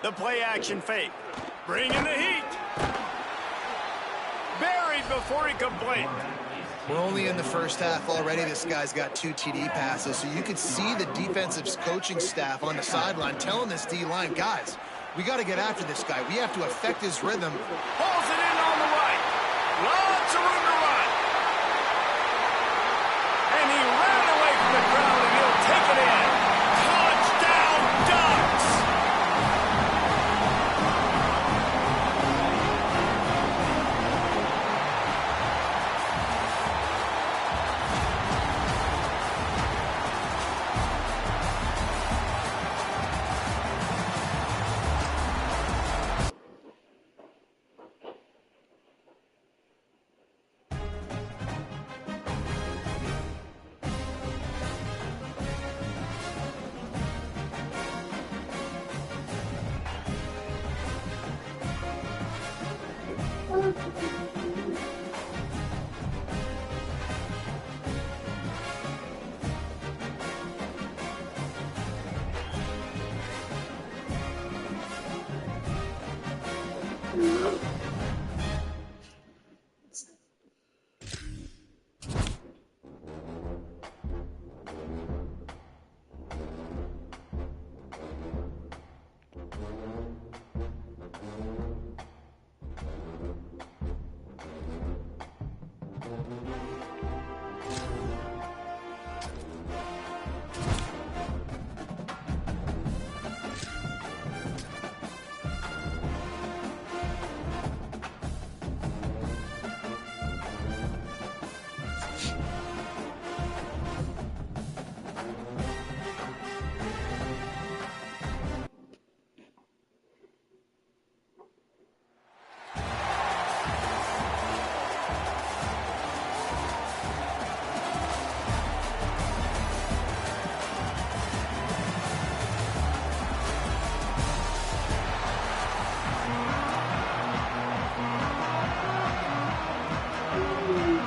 The play action fake. Bringing the heat. Buried before he could blink. We're only in the first half already. This guy's got 2 TD passes, so you could see the defensive coaching staff on the sideline telling this D-line, guys, we got to get after this guy. We have to affect his rhythm. Pulls it in on the right. Lots of room to run. And he ran away from the crowd, and he'll take it in. Touchdown, Ducks!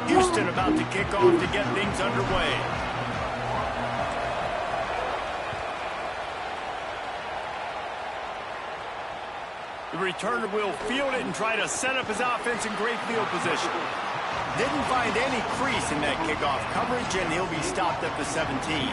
Houston about to kick off to get things underway. The returner will field it and try to set up his offense in great field position. Didn't find any crease in that kickoff coverage, and he'll be stopped at the 17.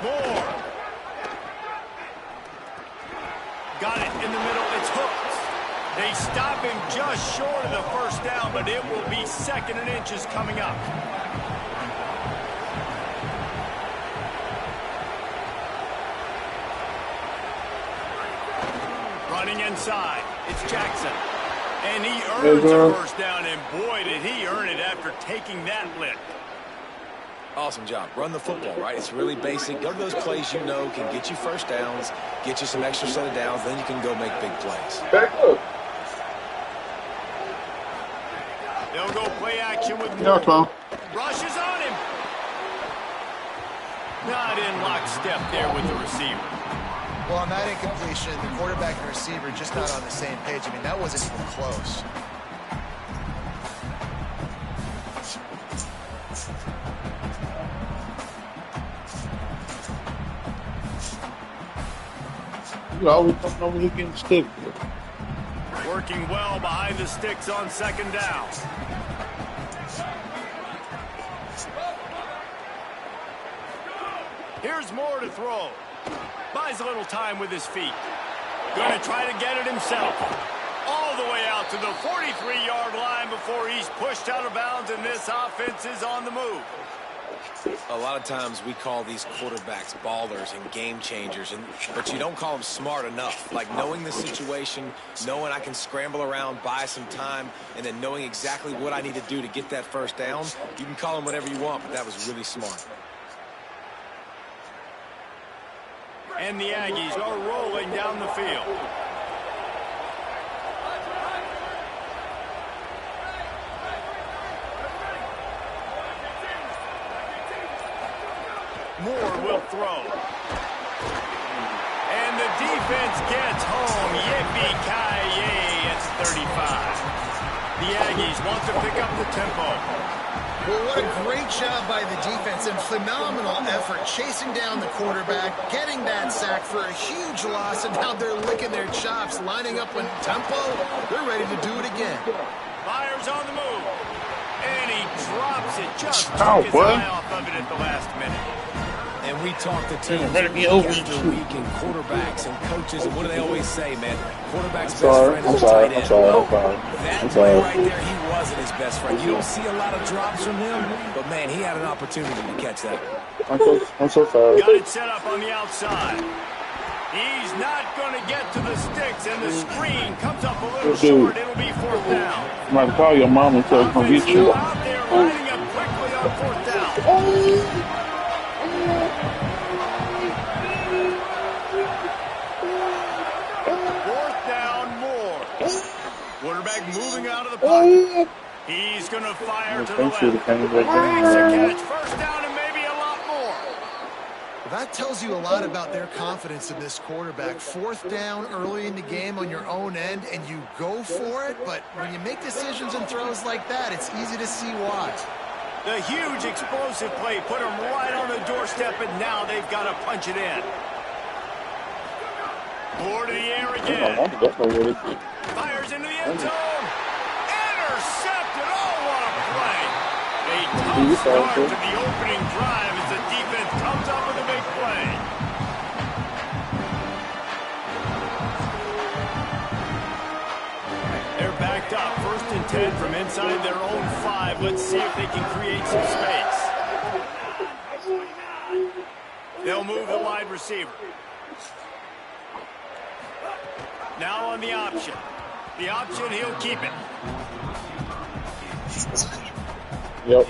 Moore. Got it in the middle. It's hooked. They stop him just short of the first down, but it will be 2nd and inches coming up. Running inside. It's Jackson. And he earns a first down, and boy, did he earn it after taking that lick. Awesome job. Run the football, right? It's really basic. Go to those plays you know can get you first downs, get you some extra set of downs, then you can go make big plays. Back up. They'll go play action with Moore. Rushes on him. Not in lockstep there with the receiver. Well, on that incompletion, the quarterback and receiver just not on the same page. I mean, that wasn't even close. You always coming over here getting stick. Working well behind the sticks on 2nd down. Here's Moore to throw. Buys a little time with his feet. Going to try to get it himself. All the way out to the 43-yard line before he's pushed out of bounds, and this offense is on the move. A lot of times we call these quarterbacks ballers and game changers, but you don't call them smart enough. Like knowing the situation, knowing I can scramble around, buy some time, and then knowing exactly what I need to do to get that first down. You can call them whatever you want, but that was really smart. And the Aggies are rolling down the field. Moore will throw. And the defense gets home. Yippee-ki-yay, it's 35. The Aggies want to pick up the tempo. Well, what a great job by the defense and phenomenal effort chasing down the quarterback, getting that sack for a huge loss, and now they're licking their chops, lining up on tempo. They're ready to do it again. Myers on the move. And he drops it. Just took his eye off of it at the last minute. And we talk to teams week after week and quarterbacks and coaches, and what do they always say, man? Quarterback's best friend is a tight end. That play right there, he wasn't his best friend. You don't see a lot of drops from him, but, man, he had an opportunity to catch that. I'm so sorry. Got it set up on the outside. He's not going to get to the sticks, and the screen comes up a little short. It'll be fourth down. You might call your mom and tell her to come get you. Out there lining up quickly on fourth down. Fourth down, more. Quarterback moving out of the pocket. He's going to fire to the left. Makes a catch. First down and maybe a lot more. That tells you a lot about their confidence in this quarterback. Fourth down early in the game on your own end, and you go for it, but when you make decisions and throws like that, it's easy to see why. The huge explosive play put them right on the doorstep, and now they've got to punch it in. More to the air again. Fires into the end zone. Intercepted. Oh, what a play. A tough start to the opening drive as the defense comes up with a big play. They're backed up. 1st and 10 from inside their own 5. Let's see if they can create some space. They'll move the wide receiver. Now on the option. The option, he'll keep it. Yep.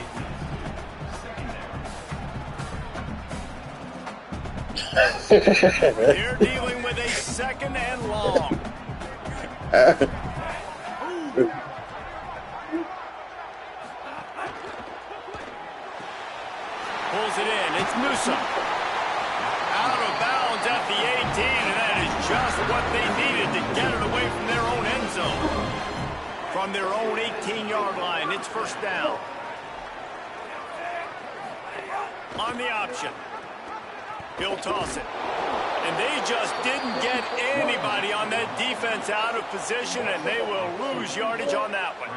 They're dealing with a 2nd and long. Pulls it in. It's Newsome. Out of bounds at the 18, and that is just what they needed to get it away from their own end zone. From their own 18-yard line, it's first down. On the option. He'll toss it. And they just didn't get anybody on that defense out of position, and they will lose yardage on that one.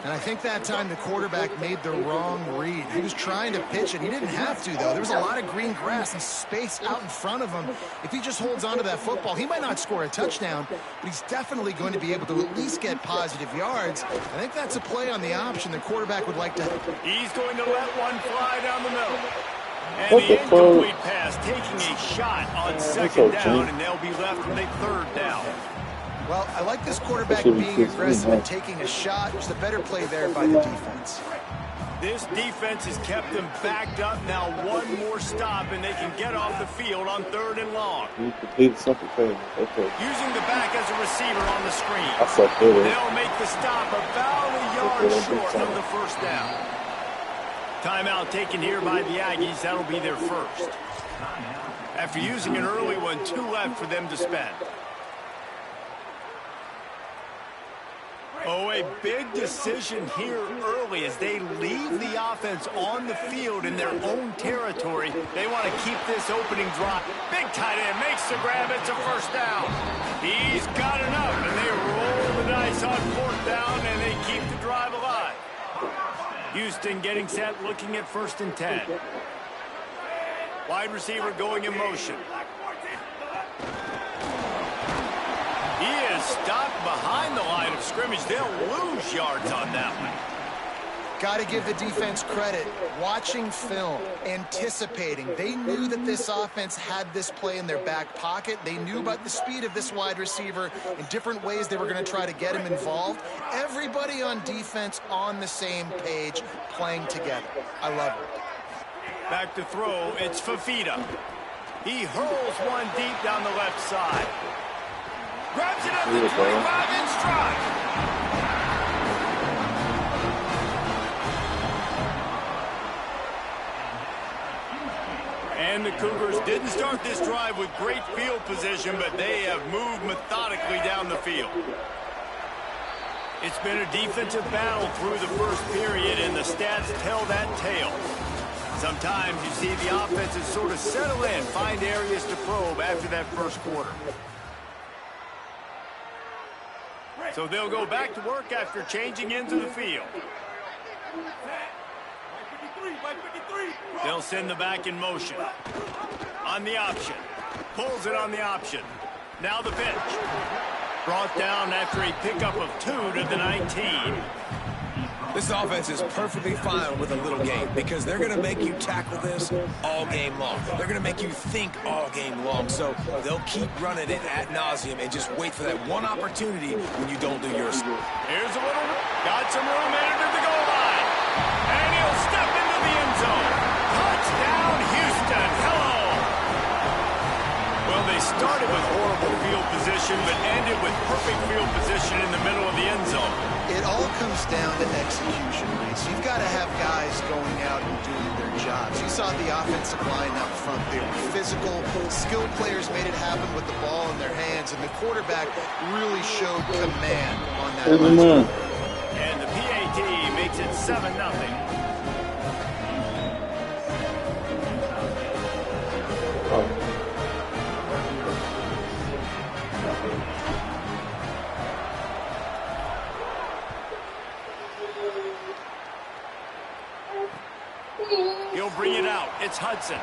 And I think that time the quarterback made the wrong read. He was trying to pitch it. He didn't have to, though. There was a lot of green grass and space out in front of him. If he just holds on to that football, he might not score a touchdown, but he's definitely going to be able to at least get positive yards. I think that's a play on the option the quarterback would like to. He's going to let one fly down the middle. And the incomplete pass taking a shot on 2nd down, and they'll be left with a 3rd down. Well, I like this quarterback being aggressive and taking a shot. It's a better play there by the defense. This defense has kept them backed up. Now one more stop, and they can get off the field on 3rd and long. Okay. Using the back as a receiver on the screen. They'll make the stop about a yard short of the first down. Timeout taken here by the Aggies. That'll be their first. After using an early one, 2 left for them to spend. Oh, a big decision here early as they leave the offense on the field in their own territory. They want to keep this opening drive. Big tight end makes the grab. It's a first down. He's got enough, and they roll the dice on 4th down, and they keep the drive alive. Houston getting set, looking at 1st and 10. Wide receiver going in motion. He is stopped behind the line of scrimmage. They'll lose yards on that one. Got to give the defense credit. Watching film, anticipating. They knew that this offense had this play in their back pocket. They knew about the speed of this wide receiver in different ways they were going to try to get him involved. Everybody on defense on the same page, playing together. I love it. Back to throw, it's Fafita. He hurls one deep down the left side. Grabs it up to 25 in stride. And the Cougars didn't start this drive with great field position, but they have moved methodically down the field. It's been a defensive battle through the first period, and the stats tell that tale. Sometimes you see the offenses sort of settle in, find areas to probe after that first quarter. So they'll go back to work after changing into the field. They'll send the back in motion. On the option. Pulls it on the option. Now the pitch. Brought down after a pickup of 2 to the 19. This offense is perfectly fine with a little game because they're going to make you tackle this all game long. They're going to make you think all game long. So they'll keep running it ad nauseum and just wait for that one opportunity when you don't do yours. Here's a little, got some room into the goal line. And he'll step into the end zone. Touchdown, Houston. Hello. Well, they started with horrible field position, but ended with perfect field position in the middle of the end zone. It all comes down to execution, Reese. You've got to have guys going out and doing their jobs. You saw the offensive line up front. They were physical. Skilled players made it happen with the ball in their hands, and the quarterback really showed command on that line. And the PAT makes it 7-0. He'll bring it out. It's Hudson.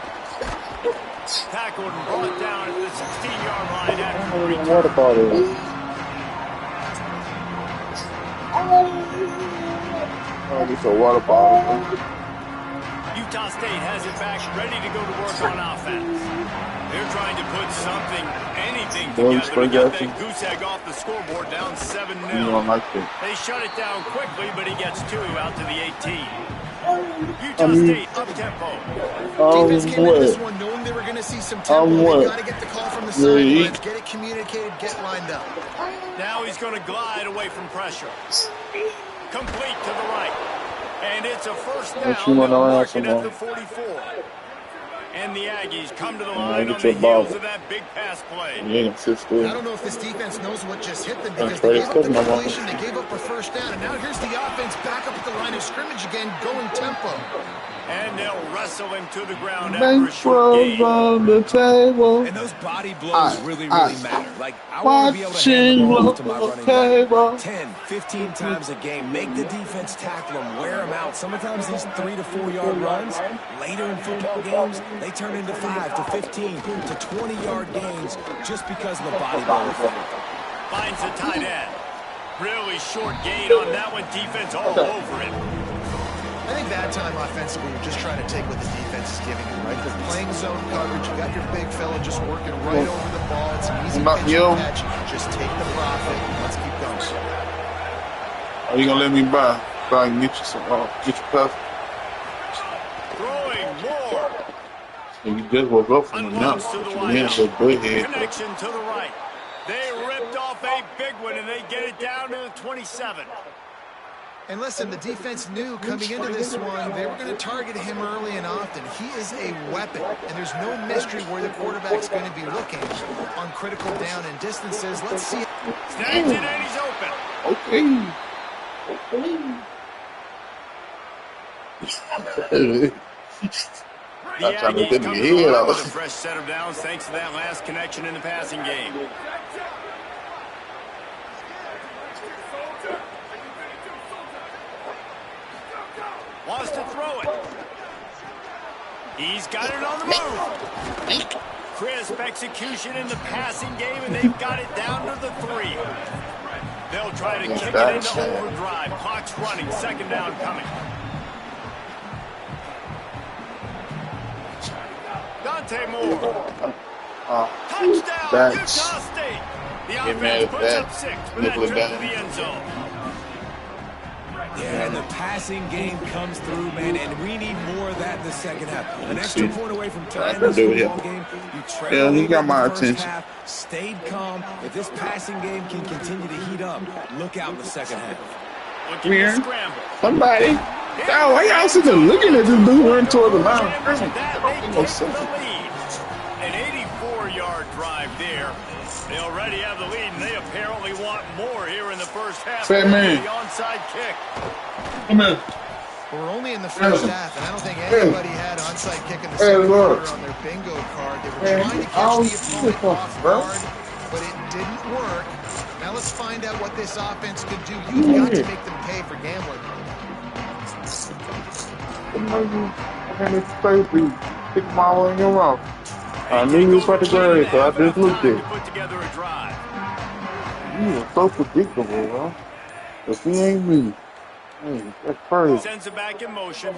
Tackled and brought down at the 16-yard line after the return. Water bottle. Oh, it's a water bottle. Utah State has it back, ready to go to work on offense. They're trying to put something, anything together to get that goose egg off the scoreboard, down 7-0. They shut it down quickly, but he gets 2 out to the 18. Utah State up-tempo. Defense came into this one knowing they were going to see some tempo. They got to get the call from the sidelines, get it communicated, get lined up. Now he's going to glide away from pressure. Complete to the right. And it's a first down. They'll mark it at the 44. And the Aggies come to the line on the heels of that big pass play. I don't know if this defense knows what just hit them because they gave up the completion, they gave up a first down, and now here's the offense back up at the line of scrimmage again, going tempo. And they'll wrestle him to the ground after a short gain. On the table. And those body blows really matter. Like, I want to be able to hand the ball to my running back 10, 15 times a game. Make the defense tackle them, wear them out. Sometimes these 3 to 4 yard runs, later in football games, they turn into 5 to 15 to 20-yard gains just because of the body blow effect. Finds the tight end. Really short gain on that one. Defense all over it. I think that time offensively, you're just trying to take what the defense is giving you, right? They're playing zone coverage. You got your big fella just working right over the ball. It's an easy catch. Just take the profit. Let's keep going. Are you gonna let me buy? So I can get you some, get your puff. Throwing more. So you just woke up from the nap. Connection to the right. They ripped off a big one, and they get it down to the 27. And listen, the defense knew coming into this one, they were going to target him early and often. He is a weapon, and there's no mystery where the quarterback's going to be looking on critical down and distances. Let's see. Snags it, and he's open. Okay. The Aggies come to the line with a fresh set of downs thanks to that last connection in the passing game. Wants to throw it. He's got it on the move. Crisp execution in the passing game, and they've got it down to the 3. They'll try to kick it into overdrive. Clock's running. Second down coming. Dante Moore. Touchdown, Utah State. The offense puts up 6 for that trip to the end zone. Yeah, and the passing game comes through, man, and we need more of that in the second half. An extra point away from tying this football game. You trail he got my attention. Half, stayed calm. If this passing game can continue to heat up, look out in the second half. Come here. Somebody. God, why y'all sitting there looking at this dude run toward the line? That That may don't make no take sense. the lead. An 84-yard drive there. They already have the lead, and they apparently want more here in the first half. Fat man. The onside kick. Come here. We're only in the first half, and I don't think anybody had onside kick in the second quarter on their bingo card. They were trying to catch the opponent off guard, but it didn't work. Now let's find out what this offense could do. You've got to make them pay for gambling. Stick my all in your mouth. I knew you was about to grade, so I just looked at it. Put together a drive. You are so predictable, bro. If he ain't me, hey, that's crazy. Sends it back in motion.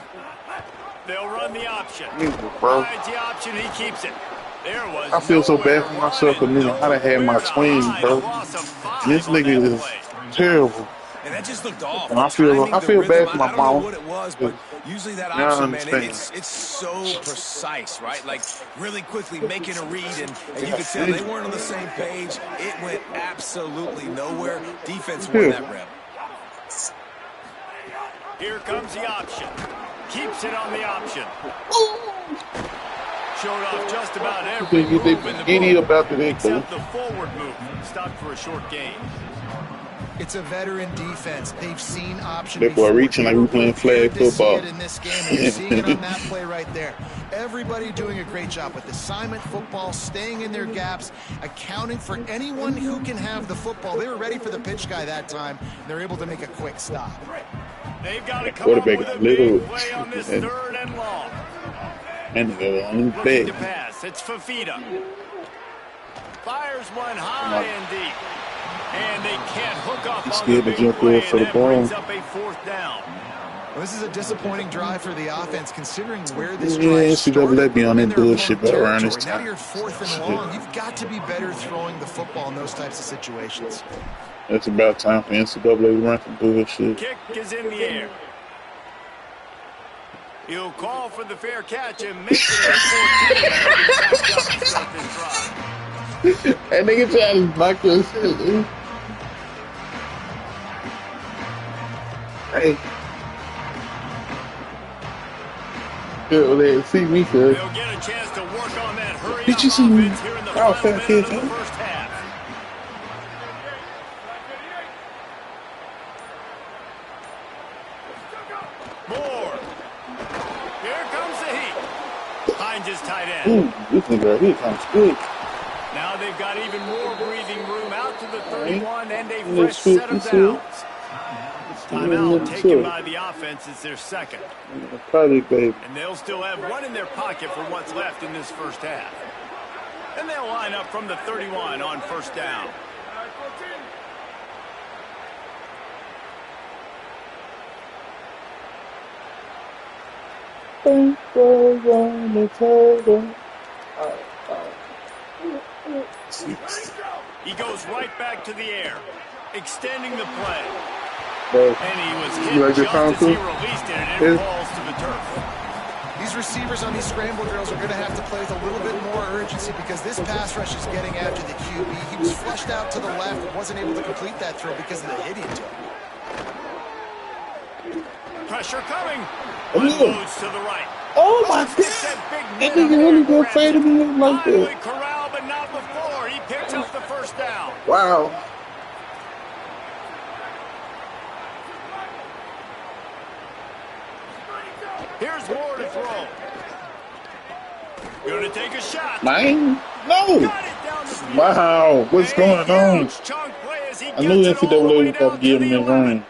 They'll run the option. Jesus, bro. Finds the option, he keeps it. There was I feel so nowhere bad for myself for needing how to have my twins, bro. This nigga is terrible. And that just looked off. And I feel bad for my I don't know mom. what it was, but usually that Yeah, I option, man, understand. it's so precise, right? Like really quickly making a read, and you could tell they weren't on the same page. It went absolutely nowhere. Defense won that rep. Here comes the option. Keeps it on the option. Showed off just about every You think move in the giddy book, about the except the forward move. Stopped for a short gain. It's a veteran defense. They've seen option That boy before. reaching like we playing flag They see football. it in this game, and you're seeing it on that play right there. Everybody doing a great job with assignment football, staying in their gaps, accounting for anyone who can have the football. They were ready for the pitch guy that time, and they're able to make a quick stop. They've got to come up Quarterback with a little. big play on this third and long. And go on his Looking to back. pass. It's Fafita. Fires one high and deep. And they can't hook up He's on scared the to big jump play, off for and the that ball. brings up a fourth down. Well, this is a disappointing drive for the offense, considering where this Yeah, drive NCAA be on that in their bullshit opponent around this territory. Now time. you're fourth and long. You've got to be better throwing the football in those types of situations. It's about time for NCAA to run some bullshit. Kick is in the air. He'll call for the fair catch and makes it a 14. To start this drive. That nigga trying to knock your shit, dude. Hey. Good, well, they see me, cuz. They'll get a chance to work on that hurry Did you up see me? offense here in the Oh, final fat minute kid, of the huh? first half. Moore. Here comes the heat. Finds his tight end. Ooh, this nigga right here comes quick. Now they've got even more breathing room out to the Right. 31 and a Yeah, fresh set of 52. downs. Timeout taken by the offense. It's their second. Project, baby. And they'll still have one in their pocket for what's left in this first half. And they'll line up from the 31 on first down. He goes right back to the air, extending the play. And he was hit You like this just sound as he too? released it, and it Yeah. falls to the turf. These receivers on these scramble drills are going to have to play with a little bit more urgency because this pass rush is getting after the QB. He was flushed out to the left and wasn't able to complete that throw because of the hit he took. Pressure coming. Oh, yeah. Unloads to the right. Oh my god! Gets that big That man nigga up there really and gonna grabs play it. to me like Finally that. corralled, but not before. He picks up the first down. Wow. Here's Moore to throw. Gonna take a shot. Man, no. Got it down the field. Wow, what's going on? Huge chunk play as he I knew gets it all the NCAA way was about down to give to him the his 11. ring.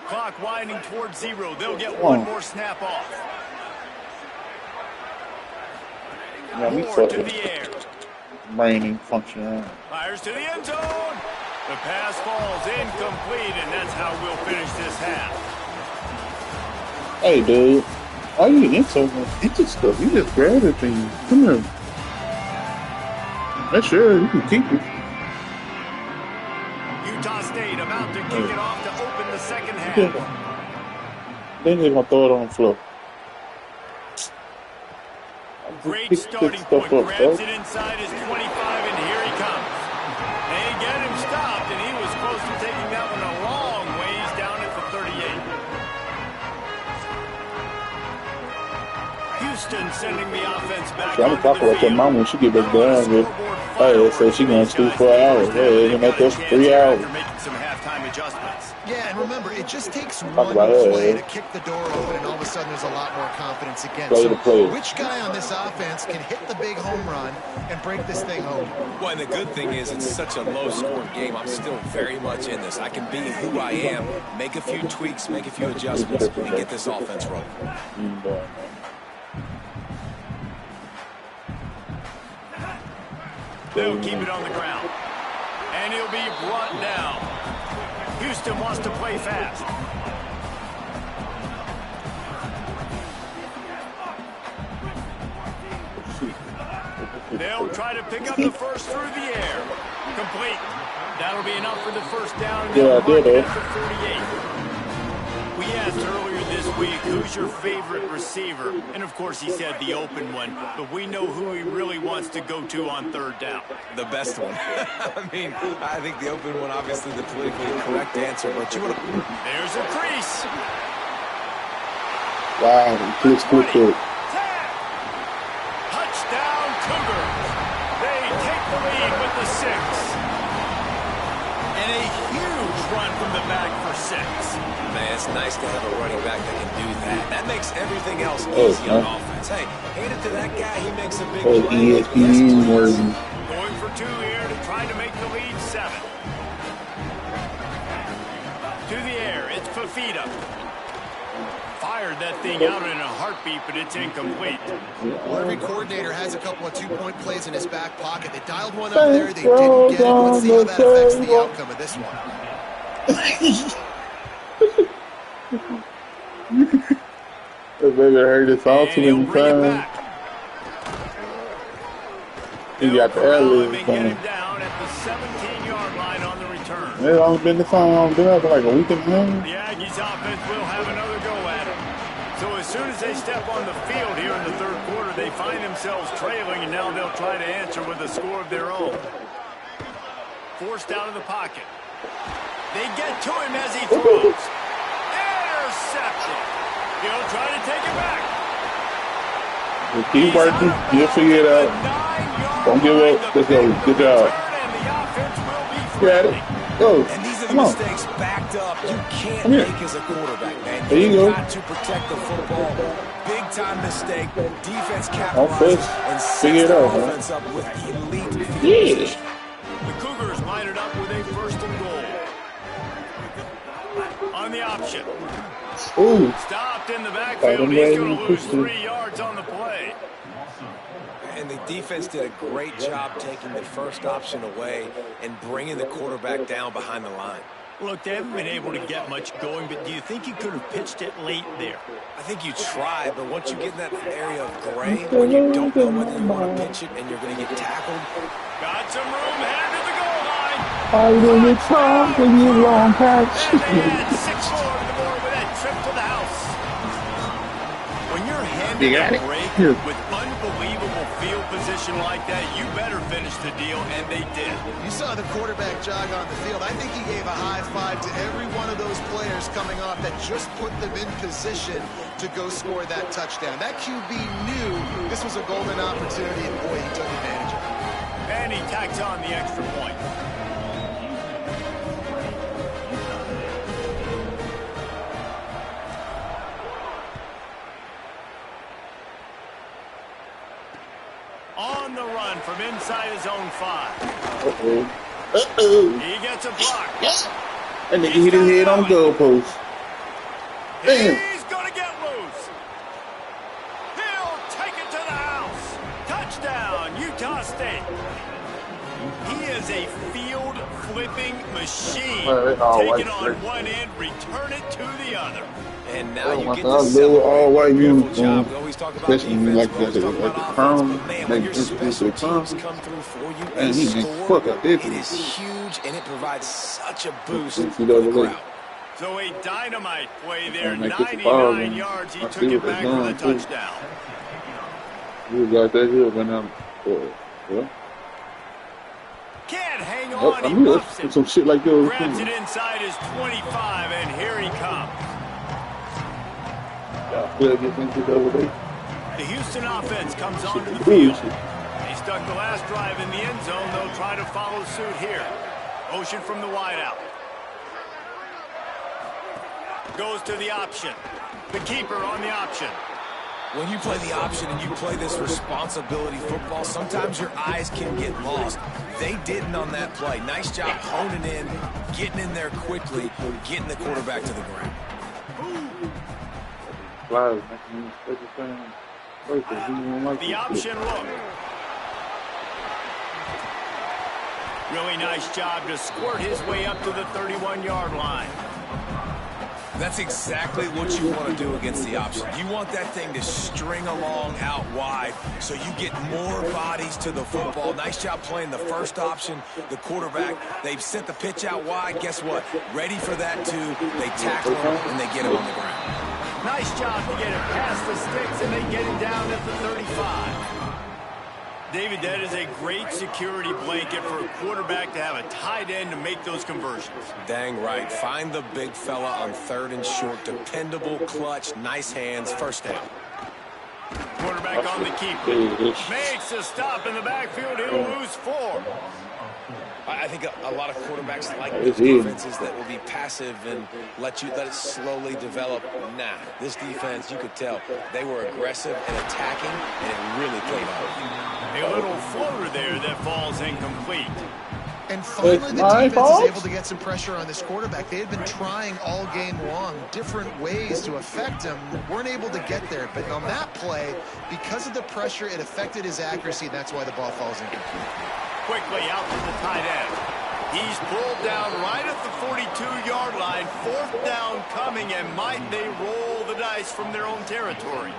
Clock winding towards zero. They'll get Come one on. more snap off. Yeah, we Moore to fucking the air. brain ain't functioning. Fires to the end zone. The pass falls incomplete, and that's how we'll finish this half. Hey, dude. Why you into stuff? You just grab it thing. Come here. That's sure you can keep it. Utah State about to kick it off to open the second half. Then they're gonna throw it on the floor. Great Pick starting stuff point. up, Grabs bro. it inside his 25, and here he comes. They get him stopped, and he was close to taking that one a long ways down at the 38. and sending the offense back I'm onto gonna talk the about your field. mom when she get back Now, down here. scoreboard Oh, final yeah, so she for gonna these sleep guys. for an hour. First down, Hey, they you make got a us chance 3 here hours. after making some halftime adjustments. Yeah, and remember, it just takes Talk one about her, play eh? to kick the door open, and all of a sudden there's a lot more confidence again. Play So the player. which guy on this offense can hit the big home run and break this thing open? Well, and the good thing is it's such a low-scoring game. I'm still very much in this. I can be who I am, make a few tweaks, make a few adjustments, and get this offense rolling. They'll keep it on the ground. And he'll be brought down. Houston wants to play fast. They'll try to pick up the first through the air. Complete. That'll be enough for the first down. And Yeah, I did, eh? at the 48. We asked earlier this week, who's your favorite receiver? And, of course, he said the open one. But we know who he really wants to go to on third down. The best one. I mean, I think the open one, obviously the politically correct answer, but you want to... There's a crease. Wow, clicks. Touchdown, Cougars. They take the lead with the 6. And a huge run from the back for 6. Man, it's nice to have a running back that can do that. That makes everything else easy on offense. Hey, hand it to that guy. He makes a big play. ESPN worthy. Going for 2 here to try to make the lead 7. To the air, it's Fafita. Fired that thing out in a heartbeat, but it's incomplete. Well, every coordinator has a couple of two-point plays in his back pocket. They dialed one up there, they didn't get it. Let's see how that affects the outcome of this one. That baby heard this all And too he'll many bring it times. back. He got the They'll early and get him time. down at the 17-yard line on the return. It's only been the song been up for like a week and a half. The Aggies offense will have another go at it. So as soon as they step on the field here in the third quarter, they find themselves trailing, and now they'll try to answer with a score of their own. Forced out of the pocket. They get to him as he throws. Intercepted. He'll try to take it back. Just keep working. You'll figure it out. Don't give up. Let's go. Good job. You got it. Go. And these are the Come on. mistakes backed up. You can't Come here. make as a quarterback, man. There you go. got to protect the football. Big time mistake. Defense Don't capitalizes push. and sets Figure it the out, man. offense up with elite field Yeah. position. The Cougars line it up with a first and goal. On the option. Ooh. Stopped in the Got backfield. him He's right going in to the lose pistol. 3 yards on the play. And the defense did a great job taking the first option away and bringing the quarterback down behind the line. Look, they haven't been able to get much going, but do you think you could have pitched it late there? I think you try, but once you get in that area of gray, when you don't know whether you want to pitch it and you're going to get tackled, Got some room, headed to the goal line. I will get time for you long catch. And they add 6 more to the board with that trip to the house. When you're handed You got a it. break Here. with unbelievable field position like that, you better finish the deal, and they did. You saw the quarterback jog on the field. I think he gave a high five to every one of those players coming off that just put them in position to go score that touchdown. That QB knew this was a golden opportunity, and boy, he took advantage of it. And he tacks on the extra point. On the run from inside his own 5. Uh-oh. He gets a block. That nigga hit his head on the goalpost. Damn. He's going to get loose. He'll take it to the house. Touchdown, Utah State. He is a field-flipping machine. Take it on one end, return it to the other. and now Oh you my get God, to little celebrate. all-white Beautiful uniform. job. We always talk about Especially when you defense, like we always the talk about offense, crown, but man, like when your this piece special of the crown. teams come through for you Man, and he beat score, fuck up it this. is huge, and it provides such a boost See for that the over there. crowd. So a dynamite play there, Make this a foul, 99 man. yards. He I took see it what they're back for the doing, too. touchdown. You got that here when I'm. Well, Can't hang oh, on, I he knew muffs that's it. some shit like that. Grabs it inside his 25, and here he comes. Still get into the over there. The Houston offense comes onto the field. They stuck the last drive in the end zone. They'll try to follow suit here. Motion from the wideout. Goes to the option. The keeper on the option. When you play the option and you play this responsibility football, sometimes your eyes can get lost. They didn't on that play. Nice job honing in, getting in there quickly, getting the quarterback to the ground. The option look. Really nice job to squirt his way up to the 31-yard line. That's exactly what you want to do against the option. You want that thing to string along out wide so you get more bodies to the football. Nice job playing the first option, the quarterback. They've sent the pitch out wide. Guess what? Ready for that too. They tackle him and they get him on the ground. Nice job to get it past the sticks and they get him down at the 35. David, that is a great security blanket for a quarterback to have a tight end to make those conversions. Dang right. Find the big fella on 3rd and short. Dependable, clutch, nice hands, first down. Quarterback on the keeper. Makes a stop in the backfield. He'll lose 4. I think a lot of quarterbacks like these defenses that will be passive and let it slowly develop. Nah, this defense, you could tell, they were aggressive and attacking, and it really paid off. A little floater there that falls incomplete. And finally, the defense is able to get some pressure on this quarterback. They had been trying all game long different ways to affect him. Weren't able to get there. But on that play, because of the pressure, it affected his accuracy. That's why the ball falls incomplete. Quickly out to the tight end. He's pulled down right at the 42-yard line. 4th down coming, and might they roll the dice from their own territory.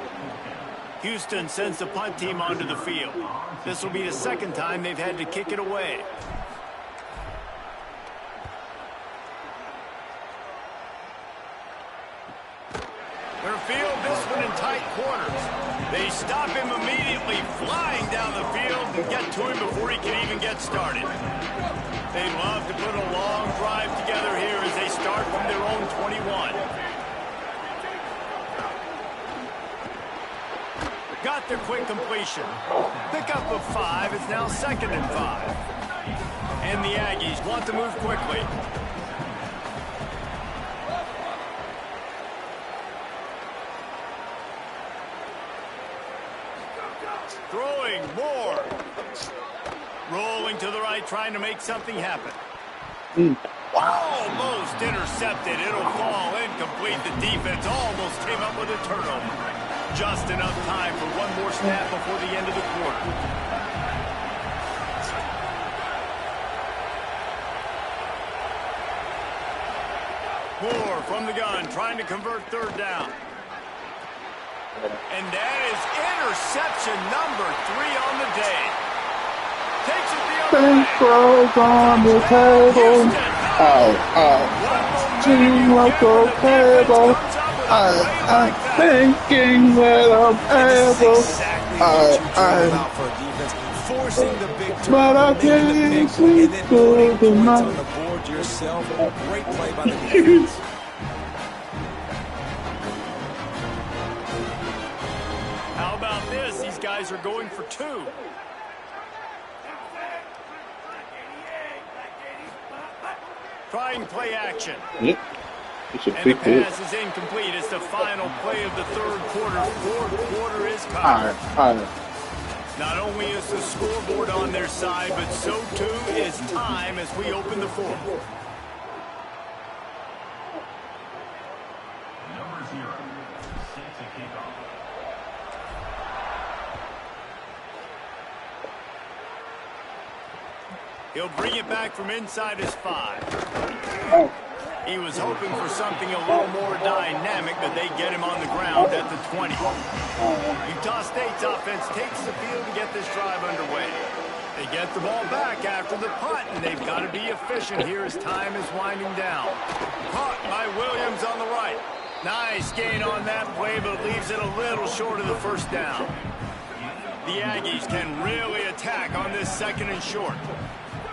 Houston sends the punt team onto the field. This will be the second time they've had to kick it away. They'll field this one in tight quarters. They stop him immediately, flying down the field and get to him before he can even get started. They love to put a long drive together here as they start from their own 21. Got the quick completion. Pickup of 5. It's now 2nd and 5. And the Aggies want to move quickly. Throwing more. Rolling to the right, trying to make something happen. Almost intercepted. It'll fall incomplete. The defense almost came up with a turnover. Just enough time for one more snap before the end of the quarter. Moore from the gun, trying to convert 3rd down. And that is interception number 3 on the day. Takes it the other way. Throws on the table. Team like a table. I'm thinking that I'm able. Forcing the big turn, but I can't sleep through the night. On the board yourself. Great play by the defense. How about this? These guys are going for 2. Trying play action. Yep. It's a And big the hit. pass is incomplete. It's the final play of the 3rd quarter. 4th quarter is coming. All right. Not only is the scoreboard on their side, but so too is time as we open the 4th. Number 0, set to kick off. He'll bring it back from inside his 5. He was hoping for something a little more dynamic, but they get him on the ground at the 20. Utah State's offense takes the field to get this drive underway. They get the ball back after the punt, and they've got to be efficient here as time is winding down. Caught by Williams on the right. Nice gain on that play, but leaves it a little short of the 1st down. The Aggies can really attack on this 2nd and short.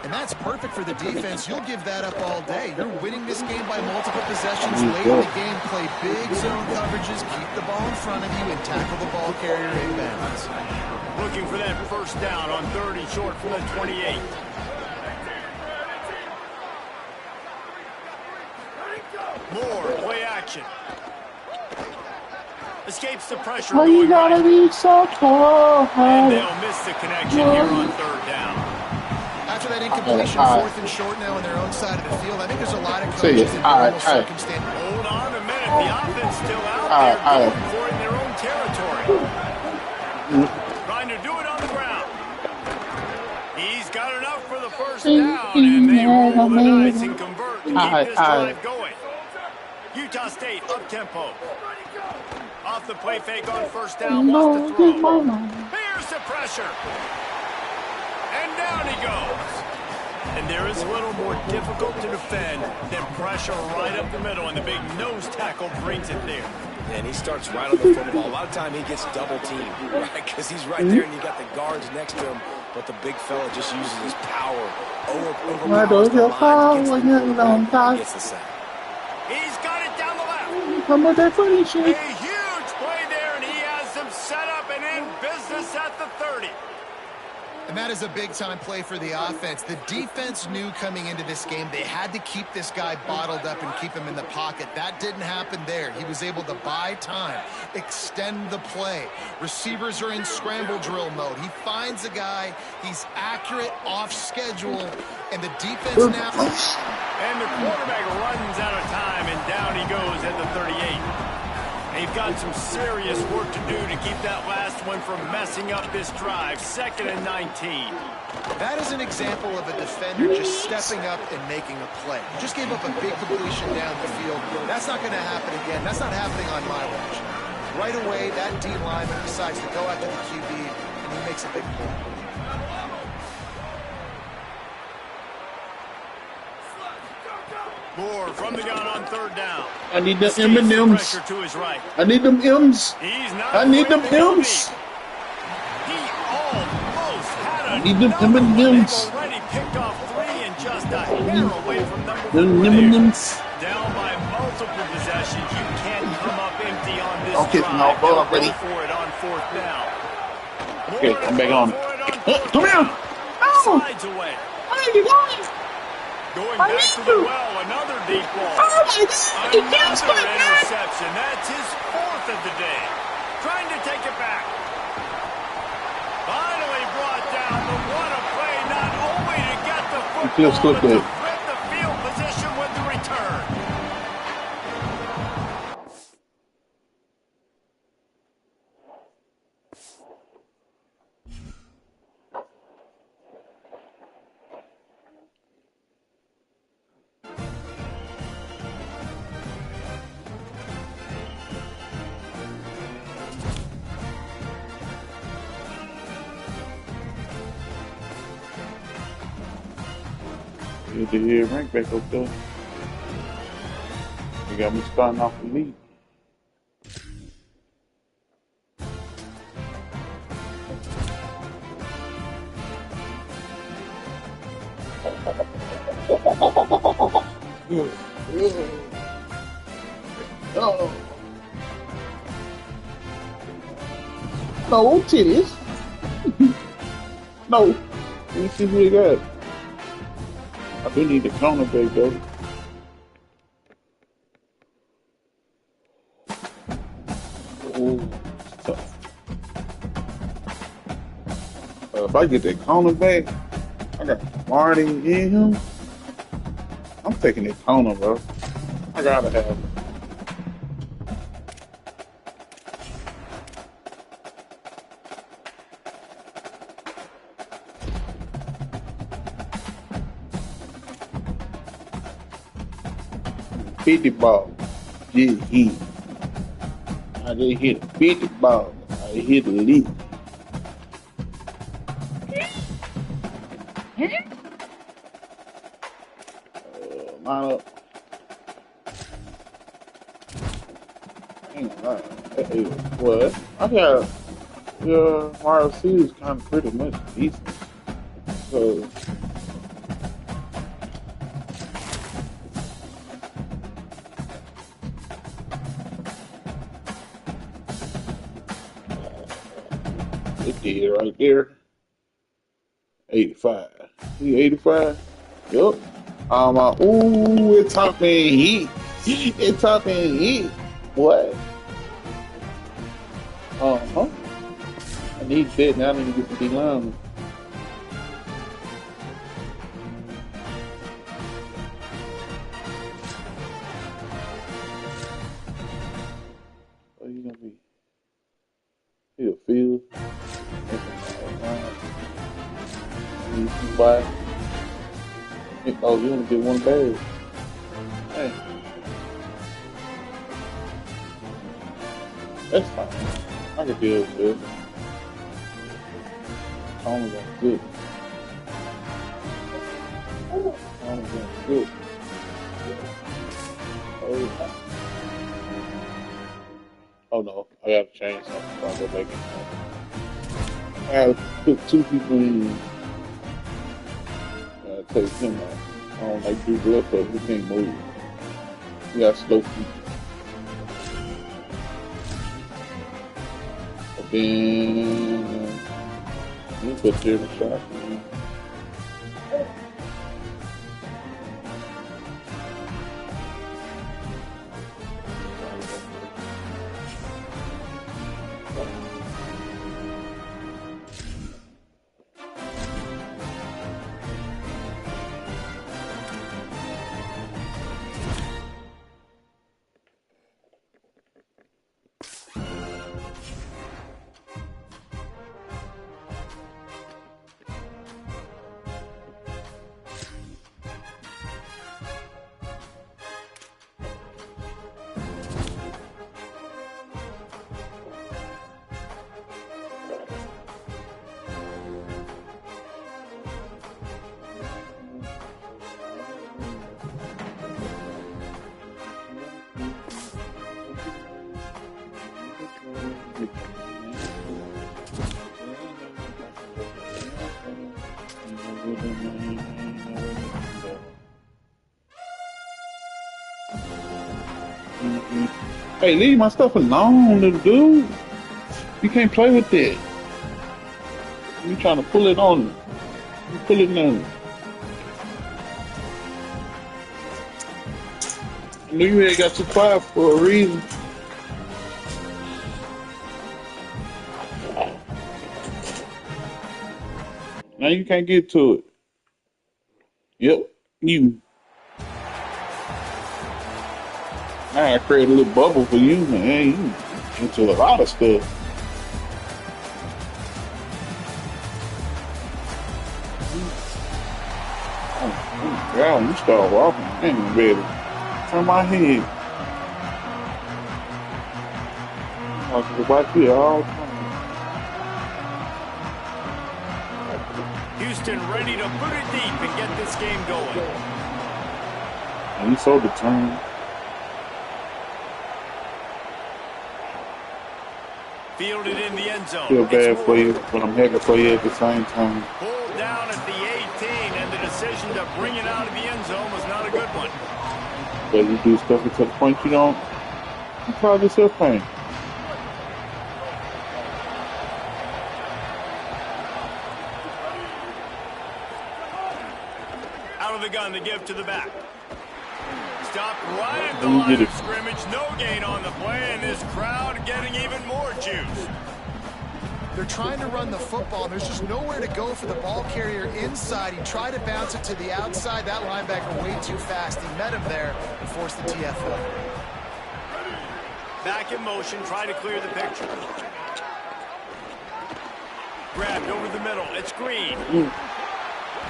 And that's perfect for the defense. You'll give that up all day. You're winning this game by multiple possessions. Late in the game, play big zone coverages, keep the ball in front of you, and tackle the ball carrier inbounds. Looking for that first down on 3rd and short from the 28. Moore, play action. Escapes the pressure. Why you gotta be so tall? And they'll miss the connection here on 3rd down. After that incompletion, 4th and short now on their own side of the field, I think there's a lot of coaches in normal circumstances. Hold on a minute. The offense still out there going for it in their own territory. Trying to do it on the ground. He's got enough for the first down, and they roll the dice and convert to keep this drive going. Utah State up-tempo. Off the play fake on first down, wants to throw. Here's the pressure. And down he goes. And there is a little more difficult to defend than pressure right up the middle, and the big nose tackle brings it there. And he starts right on the football. A lot of time he gets double teamed, right? Because he's right there and you got the guards next to him, but the big fella just uses his power overpowers the line, gets the sack. He's got it down the left. How about that funny shit? A huge play there, and he has them set up and in business at the 30. And that is a big-time play for the offense. The defense knew coming into this game they had to keep this guy bottled up and keep him in the pocket. That didn't happen there. He was able to buy time, extend the play. Receivers are in scramble drill mode. He finds a guy. He's accurate, off schedule, and the defense now... And the quarterback runs out of time, and down he goes at the 38. They've got some serious work to do to keep that last one from messing up this drive. 2nd and 19. That is an example of a defender just stepping up and making a play. He just gave up a big completion down the field. That's not going to happen again. That's not happening on my watch. Right away, that D lineman decides to go after the QB, and he makes a big play. Moore from the gun on 3rd down. I need the M&M's. To his right. I need them M's. I need them M's. He almost had I need them M&M's. Already picked off 3 and just a hair away from number 4. M&M's. Down by multiple possessions. You can't come up empty on this Okay, drive. now go up, ready. Go for it on 4th down. Okay, I'm back on. Come here. Slides away. Where are you going? Going back to the well, another deep ball. Oh, Another interception. That's his 4th of the day. Trying to take it back. Finally brought down, but what a play, not only to get the football, but to flip the field position with the return. Good to hear rank back up there. You got me starting off the lead. Oh. No titties. No. Let me see who we got. I do need the cornerback though. Oh, tough. If I get that cornerback, I got Marty in him. I'm taking that corner, bro. I gotta have it. Hit the ball. Just hit. I just hit a 50 ball. I hit a lead. Line up. Hang on. What? I got wide receivers kind of pretty much decent. So The kid right there. 85. He 85? Yup. Ooh, it's top man heat. It's top man heat. What? Uh-huh. I need that. Now I need to get some D-line. What are you gonna be? He'll feel. Why? Oh, you want to get one bag? Hey, that's fine. I can deal with it. Only one good. Only one good. Oh no, I gotta change something. I'll go back in. I gotta put two people in. Take him out. I don't like do blood up. He can't move. He got slow feet. But then you put Jeremy shot. Hey, leave my stuff alone, little dude. You can't play with it. You trying to pull it on me. You pull it on me. I knew you had got too quiet for a reason. Now you can't get to it. Yep, you. I create a little bubble for you, man. You into a lot of stuff. Oh, God, you start walking. I ain't ready. Turn my head. I can go back here all the time. Houston ready to put it deep and get this game going. And he's so determined. Fielded in the end zone. Feel bad for you, but I'm happy for you at the same time. Pulled down at the 18, and the decision to bring it out of the end zone was not a good one. But you do stuff until the point you don't, you cause yourself pain. Out of the gun to give to the back. Stopped right at the line of scrimmage. No gain on the play, and this crowd getting even more juice. They're trying to run the football. There's just nowhere to go for the ball carrier inside. He tried to bounce it to the outside. That linebacker way too fast. He met him there and forced the TFL. Back in motion, try to clear the picture. Grabbed over the middle. It's Green.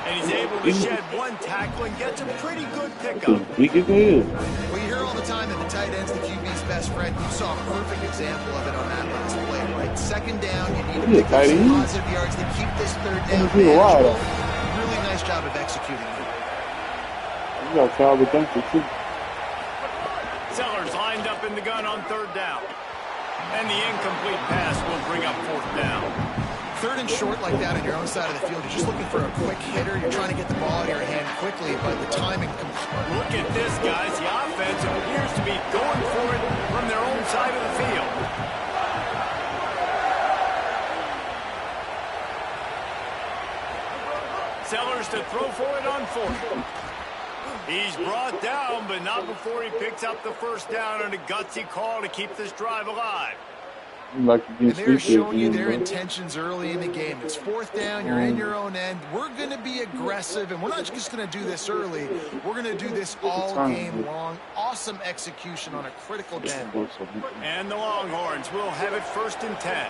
And he's able to shed one tackle and gets a pretty good pickup. We get good. Well, you hear all the time that the tight end's the QB's best friend. You saw a perfect example of it on that last play, right? Second down, you need to pick up some positive yards to keep this third down manageable. Really nice job of executing it. You got Calvin Duncan, too. Sellers lined up in the gun on third down. And the incomplete pass will bring up fourth down. Third and short like that on your own side of the field, you're just looking for a quick hitter. You're trying to get the ball out of your hand quickly, but the timing comes. Look at this, guys. The offense appears to be going for it from their own side of the field. Sellers to throw for it on 4th. He's brought down, but not before he picks up the first down and a gutsy call to keep this drive alive. Like and they're showing you their intentions early in the game. It's 4th down. You're in your own end. We're going to be aggressive, and we're not just going to do this early. We're going to do this all game long. Awesome execution on a critical down. And the Longhorns will have it 1st and 10.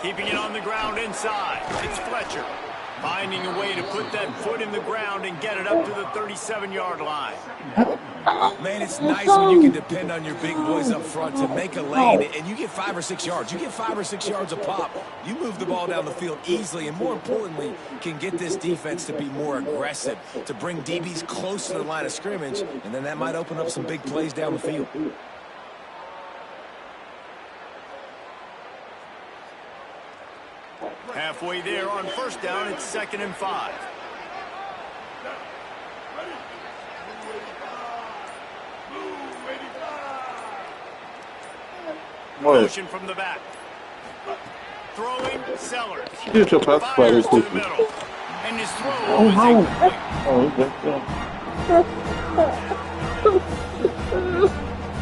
Keeping it on the ground inside. It's Fletcher. Finding a way to put that foot in the ground and get it up to the 37-yard line. Man, it's nice when you can depend on your big boys up front to make a lane, and you get 5 or 6 yards. You get 5 or 6 yards a pop. You move the ball down the field easily, and more importantly, can get this defense to be more aggressive, to bring DBs close to the line of scrimmage, and then that might open up some big plays down the field. Halfway there on 1st down, it's 2nd and 5. Motion from the back. Throwing Sellers. Get your pass fires to the middle. And his throw is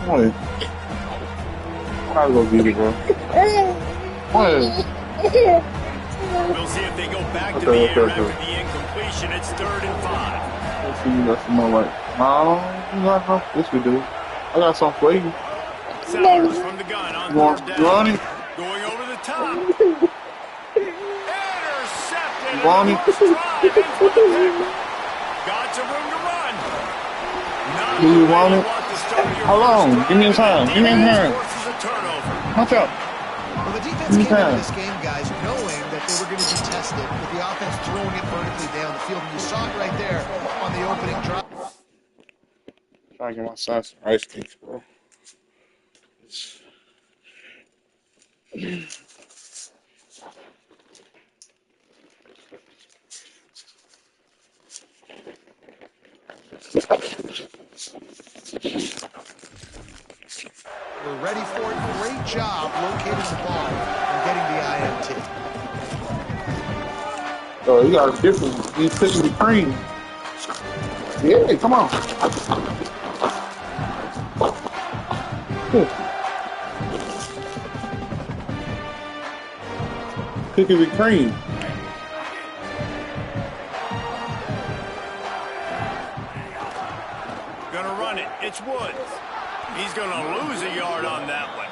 incomplete. I'm gonna beat it, bro. We'll see if they go back to the air after the incompletion. It's 3rd and 5. Let's see, that's more like, no, yes we do. I got something for you. Sellers from the gun on 3rd down. Ronnie. Going over the top. Intercepted. Ronnie. Got some room to run. Do you want it? How long? Give me time. Give me time. Watch out. Well, the defense came into this game, guys, knowing that they were going to be tested with the offense throwing it vertically down the field. And you saw it right there on the opening drive. Trying to get my size some ice cakes, bro. We're ready for it. Great job locating the ball and getting the INT. Oh, you got a different. He's pitching the cream. Yeah, come on. Cookies with cream. Gonna run it. It's Woods. He's gonna lose a yard on that one.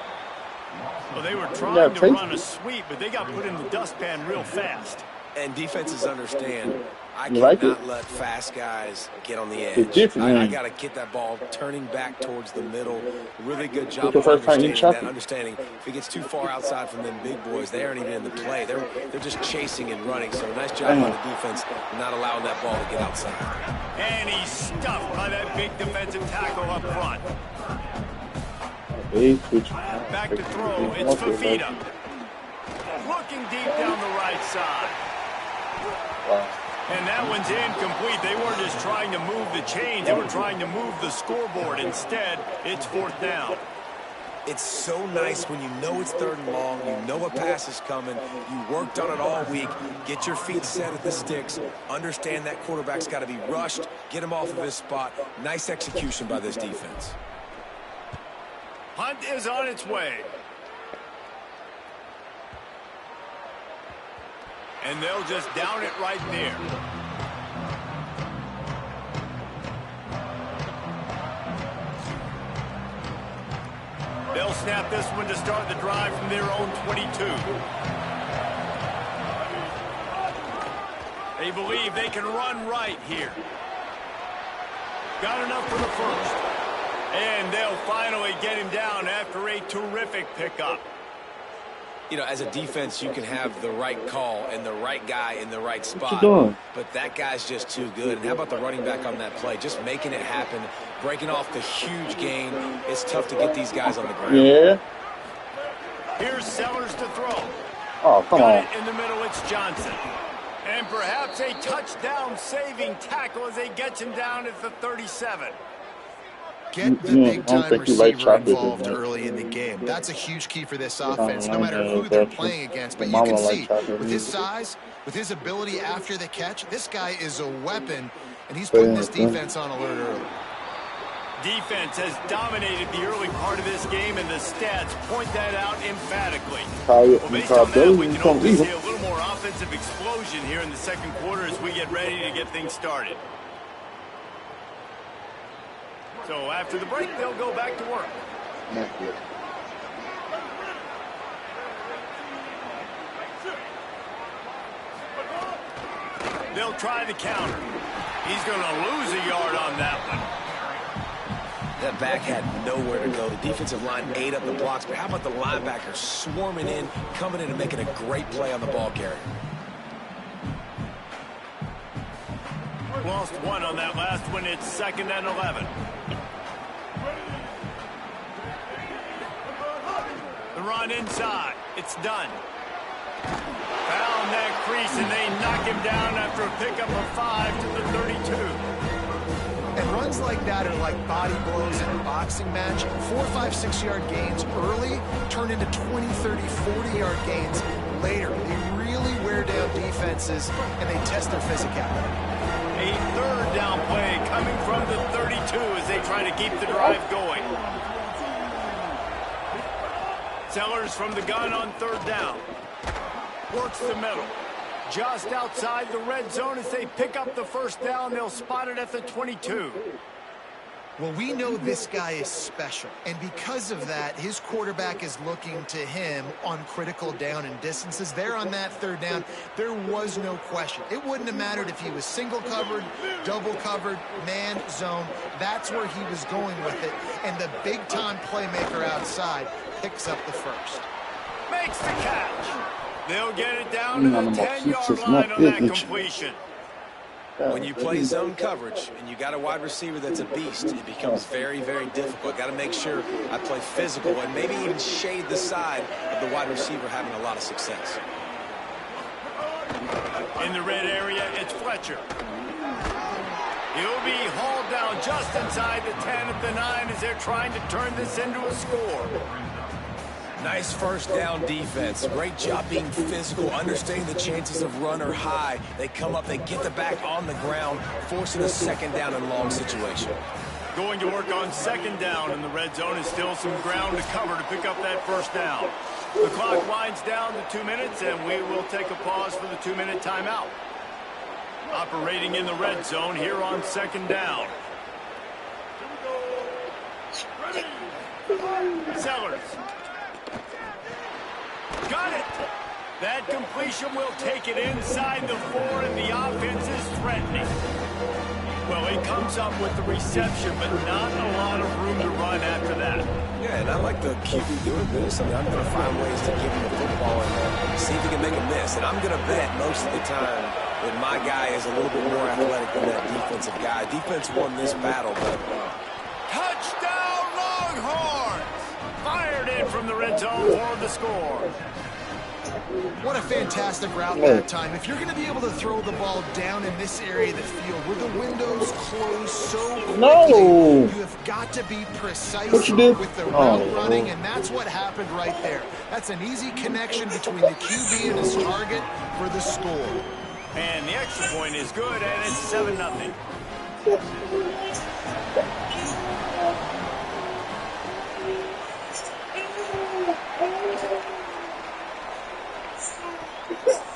Well, they were trying to run a sweep, but they got put in the dustpan real fast. And defenses understand, I cannot let fast guys get on the edge. I got to get that ball turning back towards the middle. Really good job of understanding if it gets too far outside from them big boys, they aren't even in the play. They're just chasing and running. So nice job on the defense not allowing that ball to get outside. And he's stuffed by that big defensive tackle up front. Back to throw. It's Fafita. Looking deep down the right side. And that one's incomplete. They weren't just trying to move the chains. They were trying to move the scoreboard. Instead, it's 4th down. It's so nice when you know it's 3rd and long, you know a pass is coming, you worked on it all week, get your feet set at the sticks, understand that quarterback's got to be rushed, get him off of his spot. Nice execution by this defense. Hunt is on its way. And they'll just down it right there. They'll snap this one to start the drive from their own 22. They believe they can run right here. Got enough for the first. And they'll finally get him down after a terrific pickup. You know, as a defense, you can have the right call and the right guy in the right spot. But that guy's just too good. And how about the running back on that play? Just making it happen, breaking off the huge gain. It's tough to get these guys on the ground. Yeah. Here's Sellers to throw. Oh, come Got on. it in the middle, it's Johnson. And perhaps a touchdown-saving tackle as they get him down at the 37. Get the I don't big-time think you like receiver chocolate this involved much. early in the game. That's a huge key for this I offense, no don't matter know who they're if that's playing against. your But you mama can don't like see, chocolate with his either. size, with his ability after the catch, this guy is a weapon, and he's Stay putting in this the thing. defense on alert early. Defense has dominated the early part of this game, and the stats point that out emphatically. Call Well, based on that, Billy, we you can come hopefully eat see him. a little more offensive explosion here in the second quarter as we get ready to get things started. So after the break, they'll go back to work. They'll try the counter. He's going to lose a yard on that one. That back had nowhere to go. The defensive line ate up the blocks, but how about the linebackers swarming in, coming in and making a great play on the ball carrier? Lost one on that last one. It's 2nd and 11. The run inside. It's done. Found that crease, and they knock him down after a pickup of 5 to the 32. And runs like that are like body blows in a boxing match. 4, 5, 6-yard gains early turn into 20, 30, 40-yard gains later. They really wear down defenses, and they test their physicality. A 3rd down play coming from the 32 as they try to keep the drive going. Sellers from the gun on 3rd down. Works the middle. Just outside the red zone as they pick up the 1st down. They'll spot it at the 22. Well, we know this guy is special, and because of that, his quarterback is looking to him on critical down and distances. There on that 3rd down, there was no question. It wouldn't have mattered if he was single covered, double covered, man, zone. That's where he was going with it, and the big-time playmaker outside picks up the 1st. Makes the catch. They'll get it down to the 10-yard line on that completion. When you play zone coverage and you got a wide receiver that's a beast, it becomes very, very difficult. Got to make sure I play physical and maybe even shade the side of the wide receiver having a lot of success. In the red area, it's Fletcher. He'll be hauled down just inside the 10 at the 9 as they're trying to turn this into a score. Nice 1st down defense. Great job being physical, understanding the chances of run are high. They come up, they get the back on the ground, forcing a 2nd down and long situation. Going to work on 2nd down in the red zone is still some ground to cover to pick up that 1st down. The clock winds down to 2 minutes, and we will take a pause for the 2-minute timeout. Operating in the red zone here on 2nd down. Sellers. Got it. That completion will take it inside the 4, and the offense is threatening. Well, he comes up with the reception, but not a lot of room to run after that. Yeah, and I like the QB doing this. I mean, I'm going to find ways to give him the football and see if he can make a miss. And I'm going to bet most of the time that my guy is a little bit more athletic than that defensive guy. Defense won this battle, but... Touchdown, Longhorns! Fired in from the red zone for the score. What a fantastic route that time. If you're going to be able to throw the ball down in this area of the field where the windows close so quickly, you have got to be precise with the route running, and that's what happened right there. That's an easy connection between the QB and his target for the score. And the extra point is good, and it's 7-0.